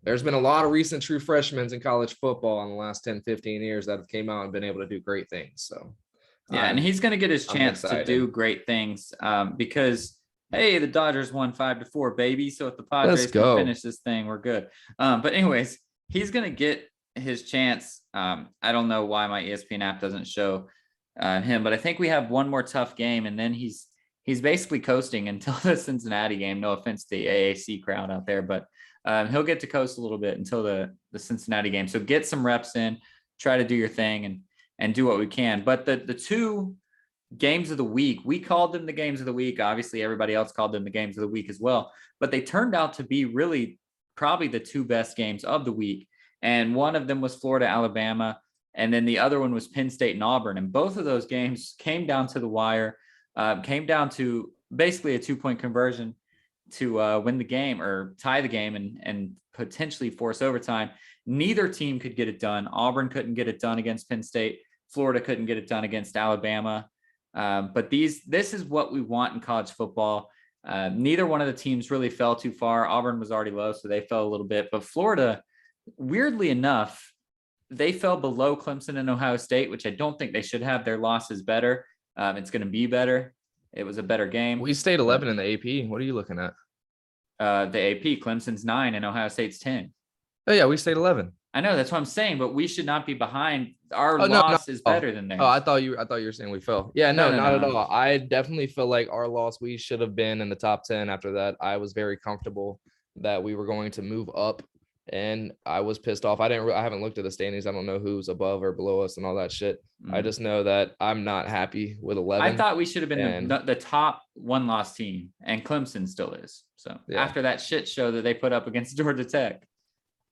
there's been a lot of recent true freshmen in college football in the last 10, 15 years that have came out and been able to do great things. So yeah, and he's going to get his chance to do great things because, hey, the Dodgers won 5-4, baby. So if the Padres can finish this thing, we're good. But anyways, he's going to get his chance. I don't know why my ESPN app doesn't show him, but I think we have one more tough game, and then he's basically coasting until the Cincinnati game. No offense to the AAC crowd out there, but he'll get to coast a little bit until the Cincinnati game. So get some reps in, try to do your thing and do what we can. But the two games of the week, we called them the games of the week. Obviously, everybody else called them the games of the week as well, but they turned out to be really probably the two best games of the week. And one of them was Florida, Alabama. And then the other one was Penn State and Auburn. And both of those games came down to the wire, came down to basically a 2-point conversion to win the game or tie the game and potentially force overtime. Neither team could get it done. Auburn couldn't get it done against Penn State. Florida couldn't get it done against Alabama. But this is what we want in college football. Neither one of the teams really fell too far. Auburn was already low, so they fell a little bit. But Florida, weirdly enough, they fell below Clemson and Ohio State, which I don't think they should have. Their loss is better. It's going to be better. It was a better game. We stayed 11 in the AP. What are you looking at? The AP, Clemson's 9 and Ohio State's 10. Oh yeah, we stayed 11. I know, that's what I'm saying, but we should not be behind. Our loss is better than theirs. Oh, I thought you were saying we fell. Yeah, no, not at all. I definitely feel like our loss, we should have been in the top 10 after that. I was very comfortable that we were going to move up. And I was pissed off. I haven't looked at the standings. I don't know who's above or below us and all that shit. I just know that I'm not happy with 11. I thought we should have been the top one-loss team, and Clemson still is. So after that shit show that they put up against Georgia Tech,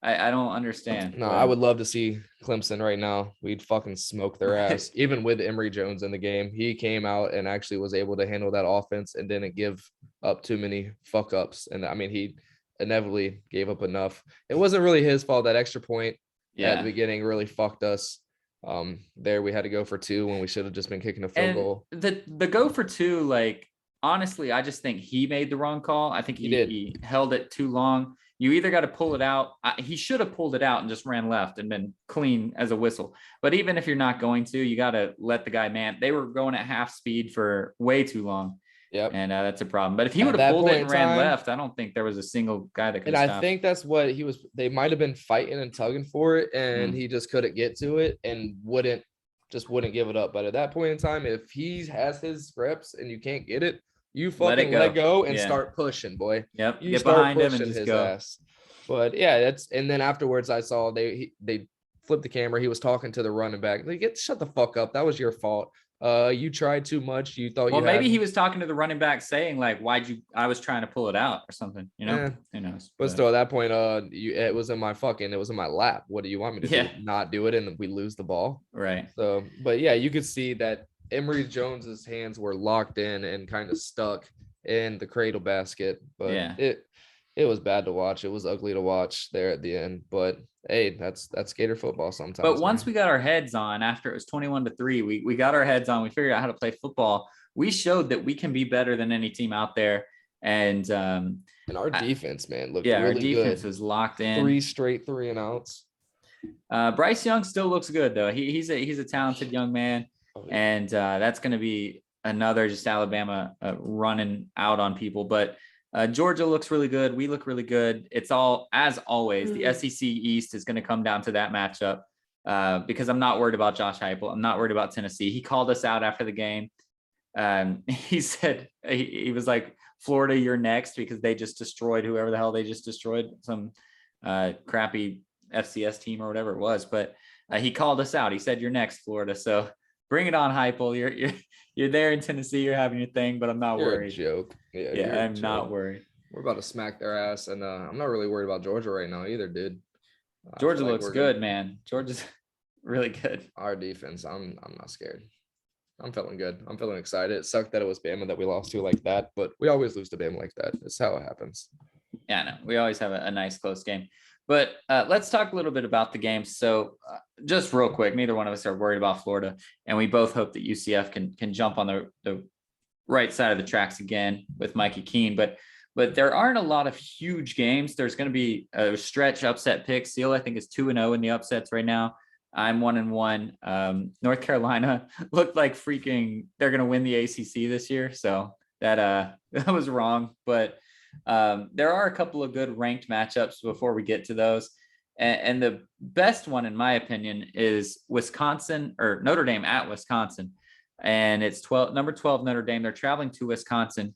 I don't understand. No, I would love to see Clemson right now. We'd fucking smoke their ass. Even with Emory Jones in the game, he came out and actually was able to handle that offense and didn't give up too many fuck ups. And I mean, he inevitably gave up enough. It wasn't really his fault. That extra point at the beginning really fucked us. There we had to go for 2 when we should have just been kicking a field goal. The go for 2, like, honestly, I just think he made the wrong call. I think he held it too long. You either got to pull it out. He should have pulled it out and just ran left and been clean as a whistle. But even if you're not going to, you got to let the guy man. They were going at half speed for way too long. Yep. And that's a problem. But if he would have pulled it and ran left, I don't think there was a single guy that could. And I think that's what he was. They might have been fighting and tugging for it, and he just couldn't get to it and wouldn't give it up. But at that point in time, if he has his reps and you can't get it, you fucking let go and start pushing, boy. Yep. You get behind him and just go. Ass. But yeah, and then afterwards I saw they flipped the camera. He was talking to the running back. Like, shut the fuck up. That was your fault. You tried too much. You thought Well, you had maybe he was talking to the running back saying like, I was trying to pull it out or something, eh, who knows, but still at that point, it was in my lap. What do you want me to yeah, do? Not do it and we lose the ball. right. So, but yeah, you could see that Emory Jones's hands were locked in and kind of stuck in the cradle basket. But Yeah. it was bad to watch. It was ugly to watch there at the end. But hey, that's Gator football sometimes. But once Man. we got our heads on, after it was 21-3, we got our heads on, we figured out how to play football. We showed that we can be better than any team out there. And And our defense, man, looked yeah, our really defense good. was locked in. 3 straight 3-and-outs. Bryce Young still looks good though. He's a talented young man, Oh, yeah. and that's going to be another just Alabama running out on people. But Georgia looks really good. We look really good. It's all, as always, the SEC East is going to come down to that matchup because I'm not worried about Josh Heupel. I'm not worried about Tennessee. He called us out after the game. He said he was like, Florida, you're next, because they just destroyed whoever the hell they just destroyed, some crappy FCS team or whatever it was. But he called us out. He said, you're next, Florida. So bring it on, Heupel. You're there in Tennessee. You're having your thing, but I'm not You're worried. a joke. Yeah, I'm not worried. We're about to smack their ass, and I'm not really worried about Georgia right now either, dude. Georgia looks good, man. Georgia's really good. Our defense, I'm not scared. I'm feeling good. I'm feeling excited. It sucked that it was Bama that we lost to like that, but we always lose to Bama like that. It's how it happens. Yeah, no, we always have a nice close game. But let's talk a little bit about the game. So just real quick, neither one of us are worried about Florida, and we both hope that UCF can jump on the right side of the tracks again with Mikey Keene. But there aren't a lot of huge games. There's going to be a stretch upset pick. Seal, I think, is 2-0 in the upsets right now. I'm 1-1. North Carolina looked like freaking they're going to win the ACC this year. So that was wrong. But there are a couple of good ranked matchups before we get to those. And the best one, in my opinion, is Wisconsin or Notre Dame at Wisconsin. And it's number 12 Notre Dame. They're traveling to Wisconsin.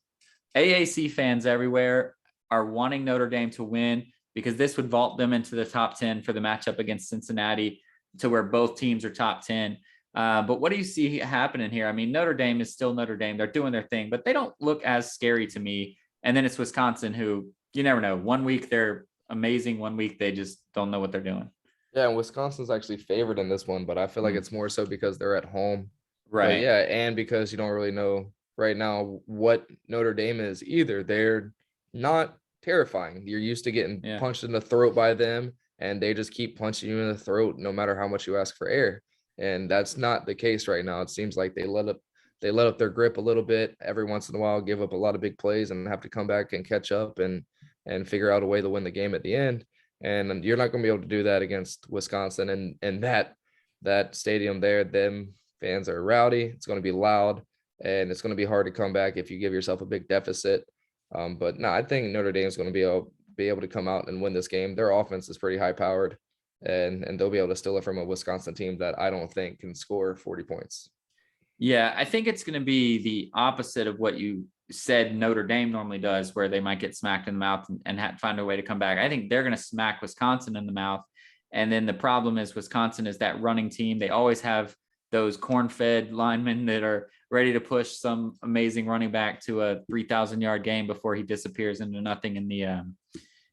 AAC fans everywhere are wanting Notre Dame to win because this would vault them into the top 10 for the matchup against Cincinnati, to where both teams are top 10. But what do you see happening here? I mean, Notre Dame is still Notre Dame. They're doing their thing, but they don't look as scary to me. And then it's Wisconsin, who you never know. 1 week they're amazing. 1 week they just don't know what they're doing. Yeah, and Wisconsin's actually favored in this one, but I feel like it's more so because they're at home. Right. But yeah, and because you don't really know right now what Notre Dame is either. They're not terrifying. You're used to getting punched in the throat by them, and they just keep punching you in the throat no matter how much you ask for air. And that's not the case right now. It seems like they let up their grip a little bit every once in a while, give up a lot of big plays, and have to come back and catch up and figure out a way to win the game at the end. And you're not going to be able to do that against Wisconsin. And that stadium there, them fans are rowdy. It's going to be loud, and it's going to be hard to come back if you give yourself a big deficit. But no, I think Notre Dame is going to be able to come out and win this game. Their offense is pretty high powered, and they'll be able to steal it from a Wisconsin team that I don't think can score 40 points. Yeah, I think it's going to be the opposite of what you said Notre Dame normally does, where they might get smacked in the mouth and find a way to come back. I think they're going to smack Wisconsin in the mouth. And then the problem is Wisconsin is that running team. They always have those corn-fed linemen that are ready to push some amazing running back to a 3,000-yard game before he disappears into nothing in the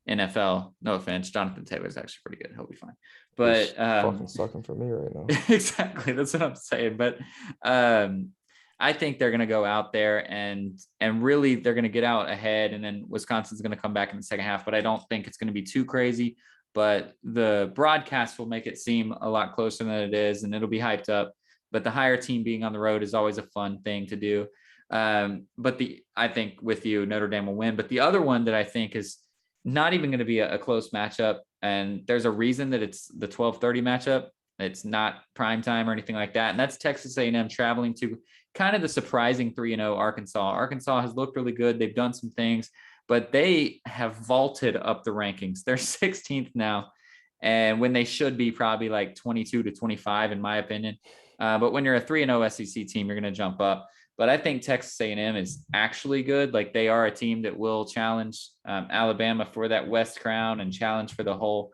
NFL. No offense, Jonathan Taylor is actually pretty good. He'll be fine. But fucking sucking for me right now. Exactly, that's what I'm saying. But I think they're going to go out there and really they're going to get out ahead, and then Wisconsin's going to come back in the second half. But I don't think it's going to be too crazy. But the broadcast will make it seem a lot closer than it is, and it'll be hyped up. But the higher team being on the road is always a fun thing to do. But I think with you, Notre Dame will win. But the other one that I think is not even going to be a close matchup, and there's a reason that it's the 12:30 matchup. It's not prime time or anything like that. And that's Texas A&M traveling to kind of the surprising 3-0 Arkansas. Arkansas has looked really good. They've done some things, but they have vaulted up the rankings. They're 16th now, and when they should be probably like 22 to 25, in my opinion. But when you're a 3-0 SEC team, you're going to jump up. but I think Texas A&M is actually good. Like they are a team that will challenge Alabama for that West crown and challenge for the whole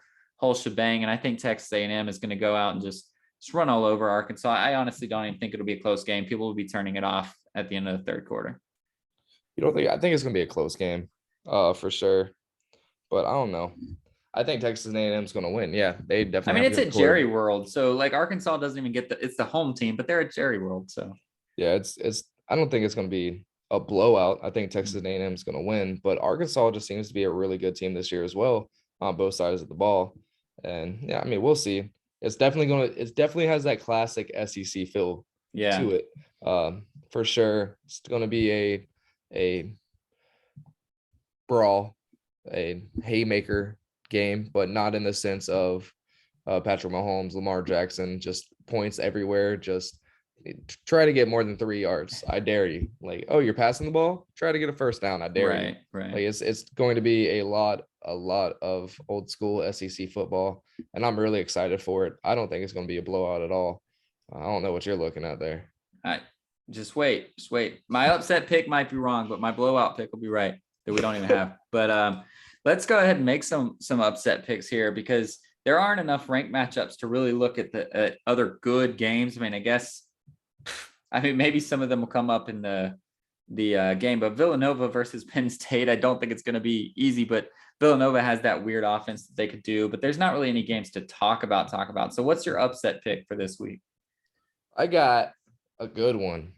shebang. And I think Texas A&M is going to go out and just run all over Arkansas. I honestly don't even think it'll be a close game. People will be turning it off at the end of the third quarter. You don't think? I think it's gonna be a close game, for sure. But I don't know. I think Texas A&M is gonna win. Yeah, they I definitely mean, have it's good at Jerry quarterback. World, so like Arkansas doesn't even get it's the home team, but they're at Jerry World, so Yeah, it's. I don't think it's gonna be a blowout. I think Texas A&M is gonna win, but Arkansas just seems to be a really good team this year as well on both sides of the ball. And yeah, I mean, we'll see. It's definitely gonna. It definitely has that classic SEC feel yeah. to it. For sure, it's gonna be a brawl, a haymaker game, but not in the sense of Patrick Mahomes, Lamar Jackson, just points everywhere. Just try to get more than 3 yards. I dare you. Like, oh, you're passing the ball. Try to get a first down. I dare you. Right. Like it's going to be a lot of old school SEC football, and I'm really excited for it. I don't think it's going to be a blowout at all. I don't know what you're looking at there. I just wait. My upset pick might be wrong, but my blowout pick will be right that we don't even have. But let's go ahead and make some upset picks here because there aren't enough ranked matchups to really look at the other good games. I mean, maybe some of them will come up in the game, but Villanova versus Penn State, I don't think it's going to be easy, but Villanova has that weird offense that they could do, but there's not really any games to talk about. So what's your upset pick for this week? I got a good one,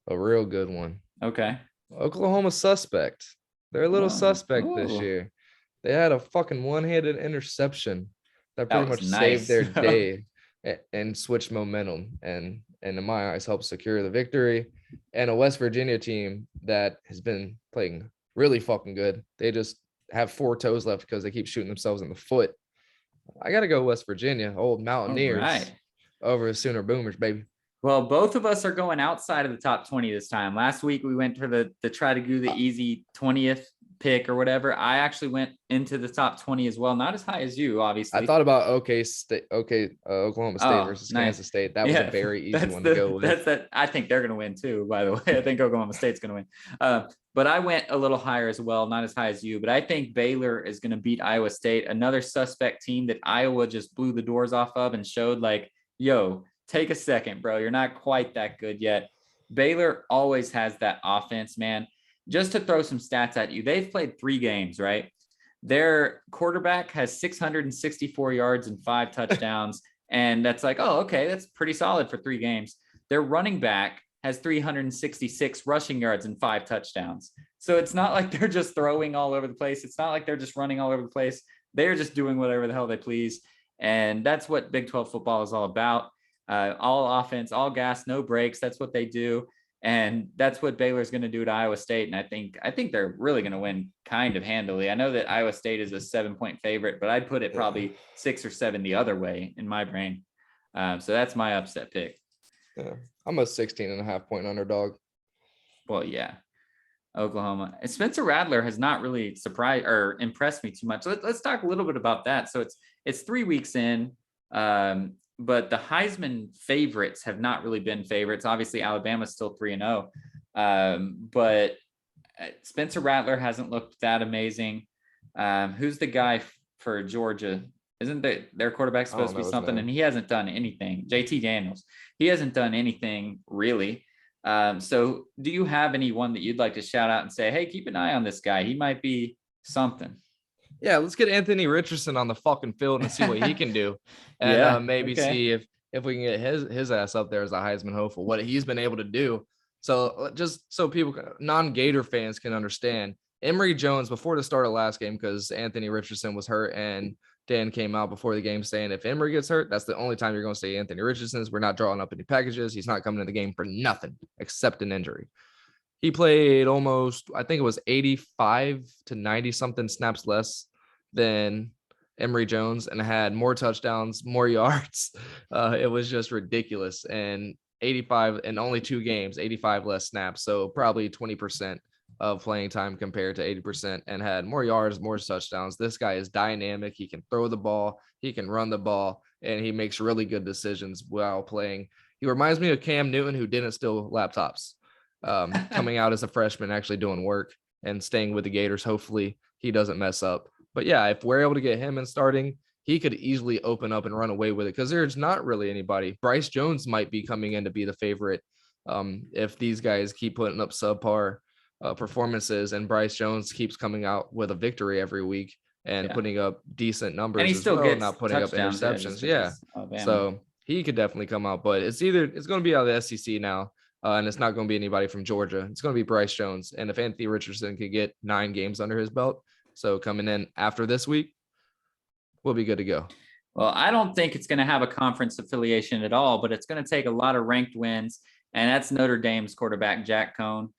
a real good one. Okay. Oklahoma suspect. They're a little Oh, suspect this oh, year. They had a fucking one-handed interception that that pretty was much saved nice. their day and switched momentum and in my eyes helped secure the victory. And a West Virginia team that has been playing really fucking good. They just have 4 toes left because they keep shooting themselves in the foot. I gotta go West Virginia, old All Mountaineers right. over Sooner Boomers, baby. Well, both of us are going outside of the top 20 this time. Last week we went for the try to do the easy 20th pick or whatever. I actually went into the top 20 as well. Not as high as you, I obviously. thought about Oklahoma State Oh, versus nice. Kansas State. That was a Yeah, very easy one to go with. that's that. I think they're going to win too. By the way, I think Oklahoma State's going to win. But I went a little higher as well, not as high as you. But I think Baylor is going to beat Iowa State, another suspect team that Iowa just blew the doors off of and showed like, yo, take a second, bro. You're not quite that good yet. Baylor always has that offense, man. Just to throw some stats at you, they've played 3 games, right? Their quarterback has 664 yards and 5 touchdowns. And that's like, oh, okay, that's pretty solid for 3 games. Their running back has 366 rushing yards and 5 touchdowns. So it's not like they're just throwing all over the place. It's not like they're just running all over the place. They're just doing whatever the hell they please. And that's what Big 12 football is all about. All offense, all gas, no breaks. That's what they do. And that's what Baylor's going to do to Iowa State. And I think they're really going to win kind of handily. I know that Iowa State is a 7-point favorite, but I'd put it probably 6 or 7 the other way in my brain. So that's my upset pick. Yeah. I'm a 16.5 point underdog. Well, yeah. Oklahoma. And Spencer Rattler has not really surprised or impressed me too much. Let's talk a little bit about that. So it's 3 weeks in. But the Heisman favorites have not really been favorites. Obviously, Alabama's still 3-0. But Spencer Rattler hasn't looked that amazing. Who's the guy for Georgia? Isn't their quarterback supposed to be something? And he hasn't done anything. JT Daniels. He hasn't done anything really. So do you have anyone that you'd like to shout out and say, hey, keep an eye on this guy. He might be something. Yeah, let's get Anthony Richardson on the fucking field and see what he can do, and Yeah, maybe okay. see if we can get his ass up there as a Heisman hopeful. What he's been able to do. So just so people, non-Gator fans, can understand, Emory Jones before the start of last game, because Anthony Richardson was hurt and Dan came out before the game saying if Emory gets hurt, that's the only time you're going to say Anthony Richardson's. We're not drawing up any packages. He's not coming to the game for nothing except an injury. He played almost, I think it was 85 to 90 something snaps less than Emory Jones and had more touchdowns, more yards. It was just ridiculous. And 85 in only 2 games, 85 less snaps. So probably 20% of playing time compared to 80%, and had more yards, more touchdowns. This guy is dynamic. He can throw the ball, he can run the ball, and he makes really good decisions while playing. He reminds me of Cam Newton, who didn't steal laptops. coming out as a freshman, actually doing work and staying with the Gators. Hopefully he doesn't mess up. But yeah, if we're able to get him in starting, he could easily open up and run away with it because there's not really anybody. Bryce Jones might be coming in to be the favorite if these guys keep putting up subpar performances and Bryce Jones keeps coming out with a victory every week and Yeah. putting up decent numbers And he as still well, gets not putting up touchdowns, yeah, just interceptions. 'cause Yeah. he's Alabama. So he could definitely come out, but it's going to be out of the SEC now. And it's not going to be anybody from Georgia. It's going to be Bryce Jones. And if Anthony Richardson could get 9 games under his belt, so coming in after this week, we'll be good to go. Well, I don't think it's going to have a conference affiliation at all, but it's going to take a lot of ranked wins. And that's Notre Dame's quarterback, Jack Cohn.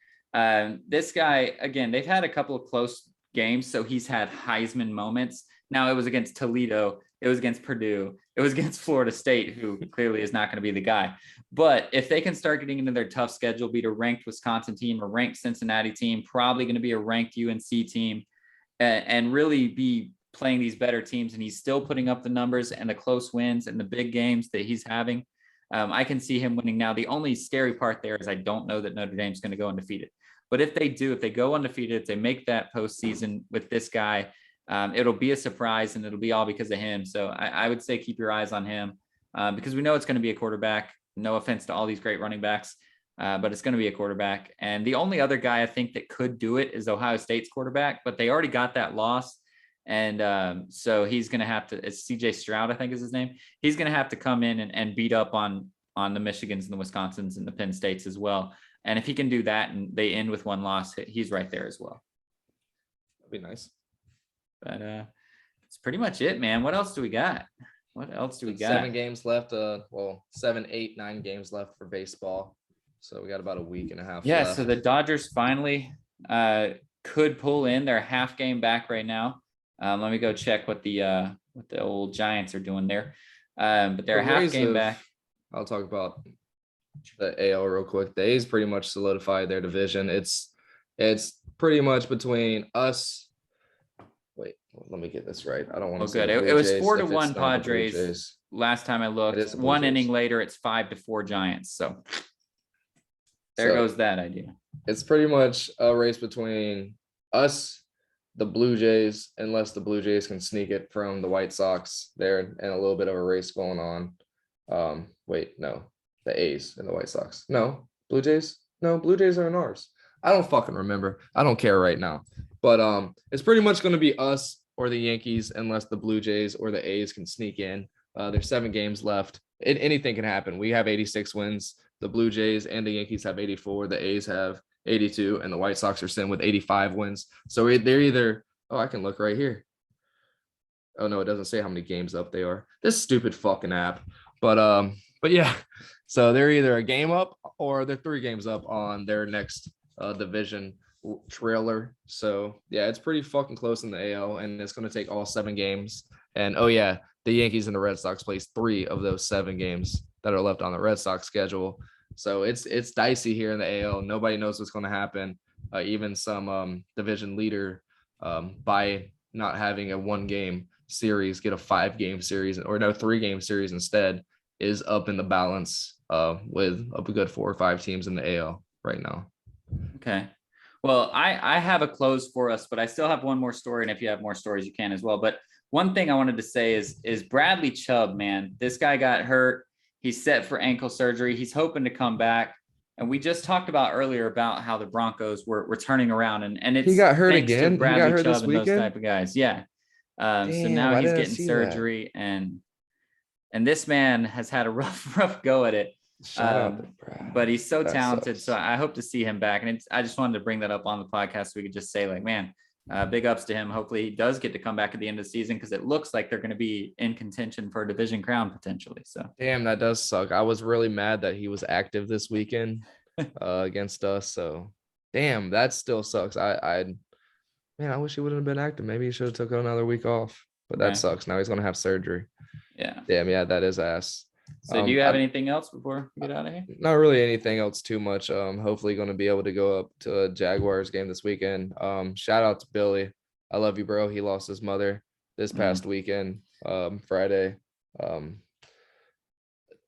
This guy, again, they've had a couple of close games, so he's had Heisman moments. Now it was against Toledo. It was against Purdue. It was against Florida State, who clearly is not going to be the guy. But if they can start getting into their tough schedule, beat a ranked Wisconsin team, a ranked Cincinnati team, probably going to be a ranked UNC team, and really be playing these better teams, and he's still putting up the numbers and the close wins and the big games that he's having, I can see him winning. Now, the only scary part there is I don't know that Notre Dame's going to go undefeated. But if they do, if they go undefeated, if they make that postseason with this guy, it'll be a surprise, and it'll be all because of him. So I would say keep your eyes on him because we know it's going to be a quarterback. No offense to all these great running backs, but it's going to be a quarterback. And the only other guy I think that could do it is Ohio State's quarterback, but they already got that loss. And so he's going to have to, it's CJ Stroud, I think is his name. He's going to have to come in and beat up on the Michigans and the Wisconsins and the Penn States as well. And if he can do that and they end with 1 loss, he's right there as well. That'd be nice. But it's pretty much it, man. What else do we got? 7 games left. 7, 8, 9 games left for baseball. So we got about a week and a half. Yeah. left. So the Dodgers finally could pull in. They're a half game back right now. Let me go check what the old Giants are doing there. But they're a half game back. I'll talk about the AL real quick. The A's pretty much solidified their division. It's pretty much between us. Wait, let me get this right. I don't want to. Oh, good. It was 4-1 Padres last time I looked. 1 inning later, it's 5-4 Giants. So there goes that idea. It's pretty much a race between us, the Blue Jays, unless the Blue Jays can sneak it from the White Sox there, and a little bit of a race going on. The A's and the White Sox. No, Blue Jays. No, Blue Jays are in ours. I don't fucking remember. I don't care right now. But it's pretty much going to be us or the Yankees, unless the Blue Jays or the A's can sneak in. There's 7 games left. Anything can happen. We have 86 wins. The Blue Jays and the Yankees have 84. The A's have 82, and the White Sox are sitting with 85 wins. So they're either, I can look right here. Oh no, it doesn't say how many games up they are. This stupid fucking app. But yeah, so they're either a game up or they're 3 games up on their next division trailer. So yeah, it's pretty fucking close in the AL, and it's going to take all 7 games. And the Yankees and the Red Sox plays 3 of those 7 games that are left on the Red Sox schedule. So it's dicey here in the AL. Nobody knows what's going to happen. Even some division leader by not having a 1-game series get a 5-game series, or no, 3-game series instead, is up in the balance with a good 4 or 5 teams in the AL right now. Okay. Well, I have a close for us, but I still have one more story. And if you have more stories, you can as well. But one thing I wanted to say is Bradley Chubb, man, this guy got hurt. He's set for ankle surgery. He's hoping to come back. And we just talked about earlier about how the Broncos were turning around, and it's he got hurt thanks again. to Bradley he got hurt Chubb this and weekend. those type of guys. Yeah. So now he's getting surgery, and this man has had a rough go at it. But he's so talented. Sucks. So I hope to see him back. And I just wanted to bring that up on the podcast so we could just say, like, man, big ups to him. Hopefully he does get to come back at the end of the season, because it looks like they're going to be in contention for a division crown potentially. So damn, that does suck. I was really mad that he was active this weekend against us. So damn, that still sucks. I wish he wouldn't have been active. Maybe he should have took another week off. But that sucks. Now he's going to have surgery. Yeah. Damn, yeah, that is ass. So do you have anything else before we get out of here? Not really anything else too much. Hopefully going to be able to go up to a Jaguars game this weekend. Shout out to Billy. I love you, bro. He lost his mother this past weekend, Friday.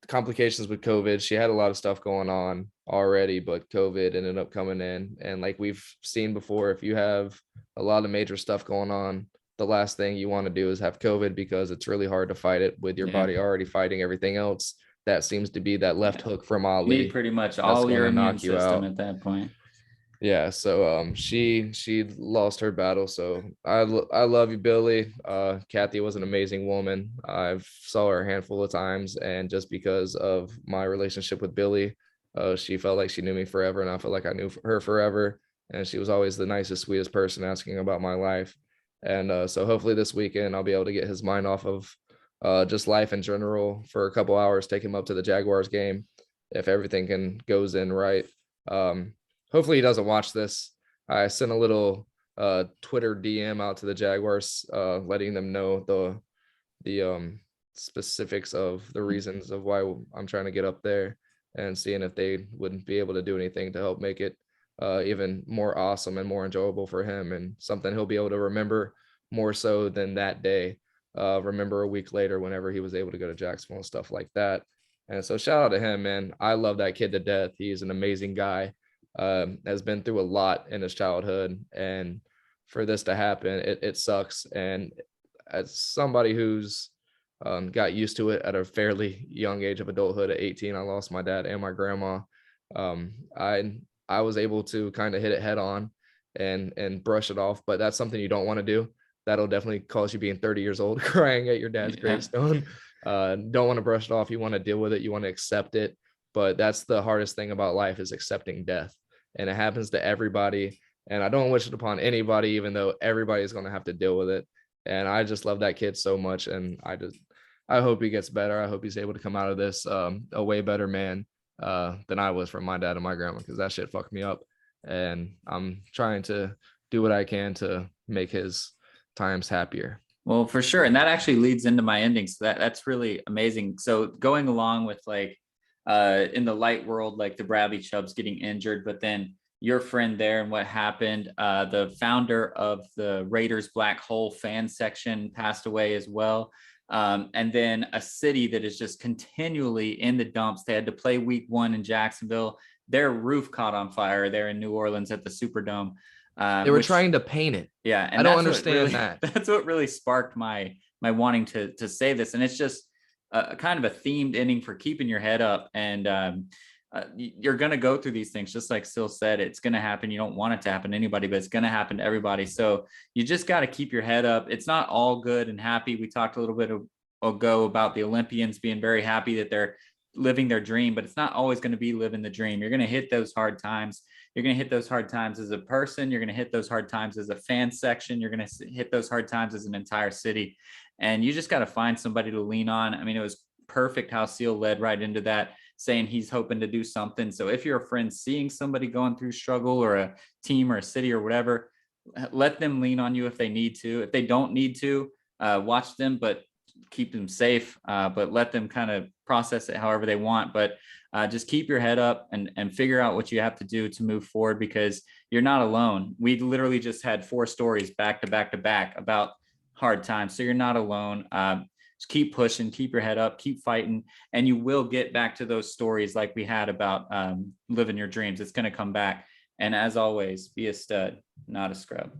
Complications with COVID. She had a lot of stuff going on. already, but COVID ended up coming in. And like we've seen before, if you have a lot of major stuff going on, the last thing you want to do is have COVID, because it's really hard to fight it with your Yeah. body already fighting everything else. That seems to be that left hook from You need Ali pretty much that's all going your to immune knock you system out. at that point. Yeah, so she lost her battle. So I love you, Billy. Kathy was an amazing woman. I've saw her a handful of times, and just because of my relationship with Billy, she felt like she knew me forever, and I felt like I knew her forever. And she was always the nicest, sweetest person asking about my life. And so hopefully this weekend I'll be able to get his mind off of just life in general for a couple hours, take him up to the Jaguars game if everything can goes in right. Um, Hopefully he doesn't watch this. I sent a little Twitter DM out to the Jaguars, letting them know the specifics of the reasons of why I'm trying to get up there, and seeing if they wouldn't be able to do anything to help make it even more awesome and more enjoyable for him, and something he'll be able to remember more so than that day. Remember a week later whenever he was able to go to Jacksonville and stuff like that. And so shout out to him, man. I love that kid to death. He's an amazing guy. Has been through a lot in his childhood, and for this to happen, it sucks. And as somebody who's got used to it at a fairly young age of adulthood, at 18, I lost my dad and my grandma. Um, I was able to kind of hit it head on and brush it off, but that's something you don't want to do. That'll definitely cause you being 30 years old crying at your dad's Yeah. gravestone. Don't want to brush it off. You want to deal with it. You want to accept it. But that's the hardest thing about life, is accepting death, and it happens to everybody. And I don't wish it upon anybody, even though everybody's going to have to deal with it. And I just love that kid so much. And I hope he gets better. I hope he's able to come out of this a way better man than I was from my dad and my grandma, because that shit fucked me up. And I'm trying to do what I can to make his times happier. Well, for sure. And that actually leads into my ending. So that's really amazing. So going along with like in the light world, like the Bradley Chubbs getting injured, but then your friend there and what happened, the founder of the Raiders Black Hole fan section passed away as well. And then a city that is just continually in the dumps. They had to play week 1 in Jacksonville. Their roof caught on fire there in New Orleans at the Superdome. They were trying to paint it. Yeah, and I don't that's what understand really, that. That's what really sparked my wanting to say this, and it's just a kind of a themed ending for keeping your head up. And you're going to go through these things, just like Sil said. It's going to happen. You don't want it to happen to anybody, but it's going to happen to everybody. So you just got to keep your head up. It's not all good and happy. We talked a little bit ago about the Olympians being very happy that they're living their dream, but it's not always going to be living the dream. You're going to hit those hard times. You're going to hit those hard times as a person. You're going to hit those hard times as a fan section. You're going to hit those hard times as an entire city. And you just got to find somebody to lean on. I mean, it was perfect how Seal led right into that, saying he's hoping to do something. So if you're a friend seeing somebody going through struggle, or a team or a city or whatever, let them lean on you if they need to. If they don't need to, watch them, but keep them safe, but let them kind of process it however they want. But just keep your head up and figure out what you have to do to move forward, because you're not alone. We literally just had 4 stories back to back to back about hard times. So you're not alone. Just keep pushing, keep your head up, keep fighting, and you will get back to those stories like we had about living your dreams. It's going to come back. And as always, be a stud, not a scrub.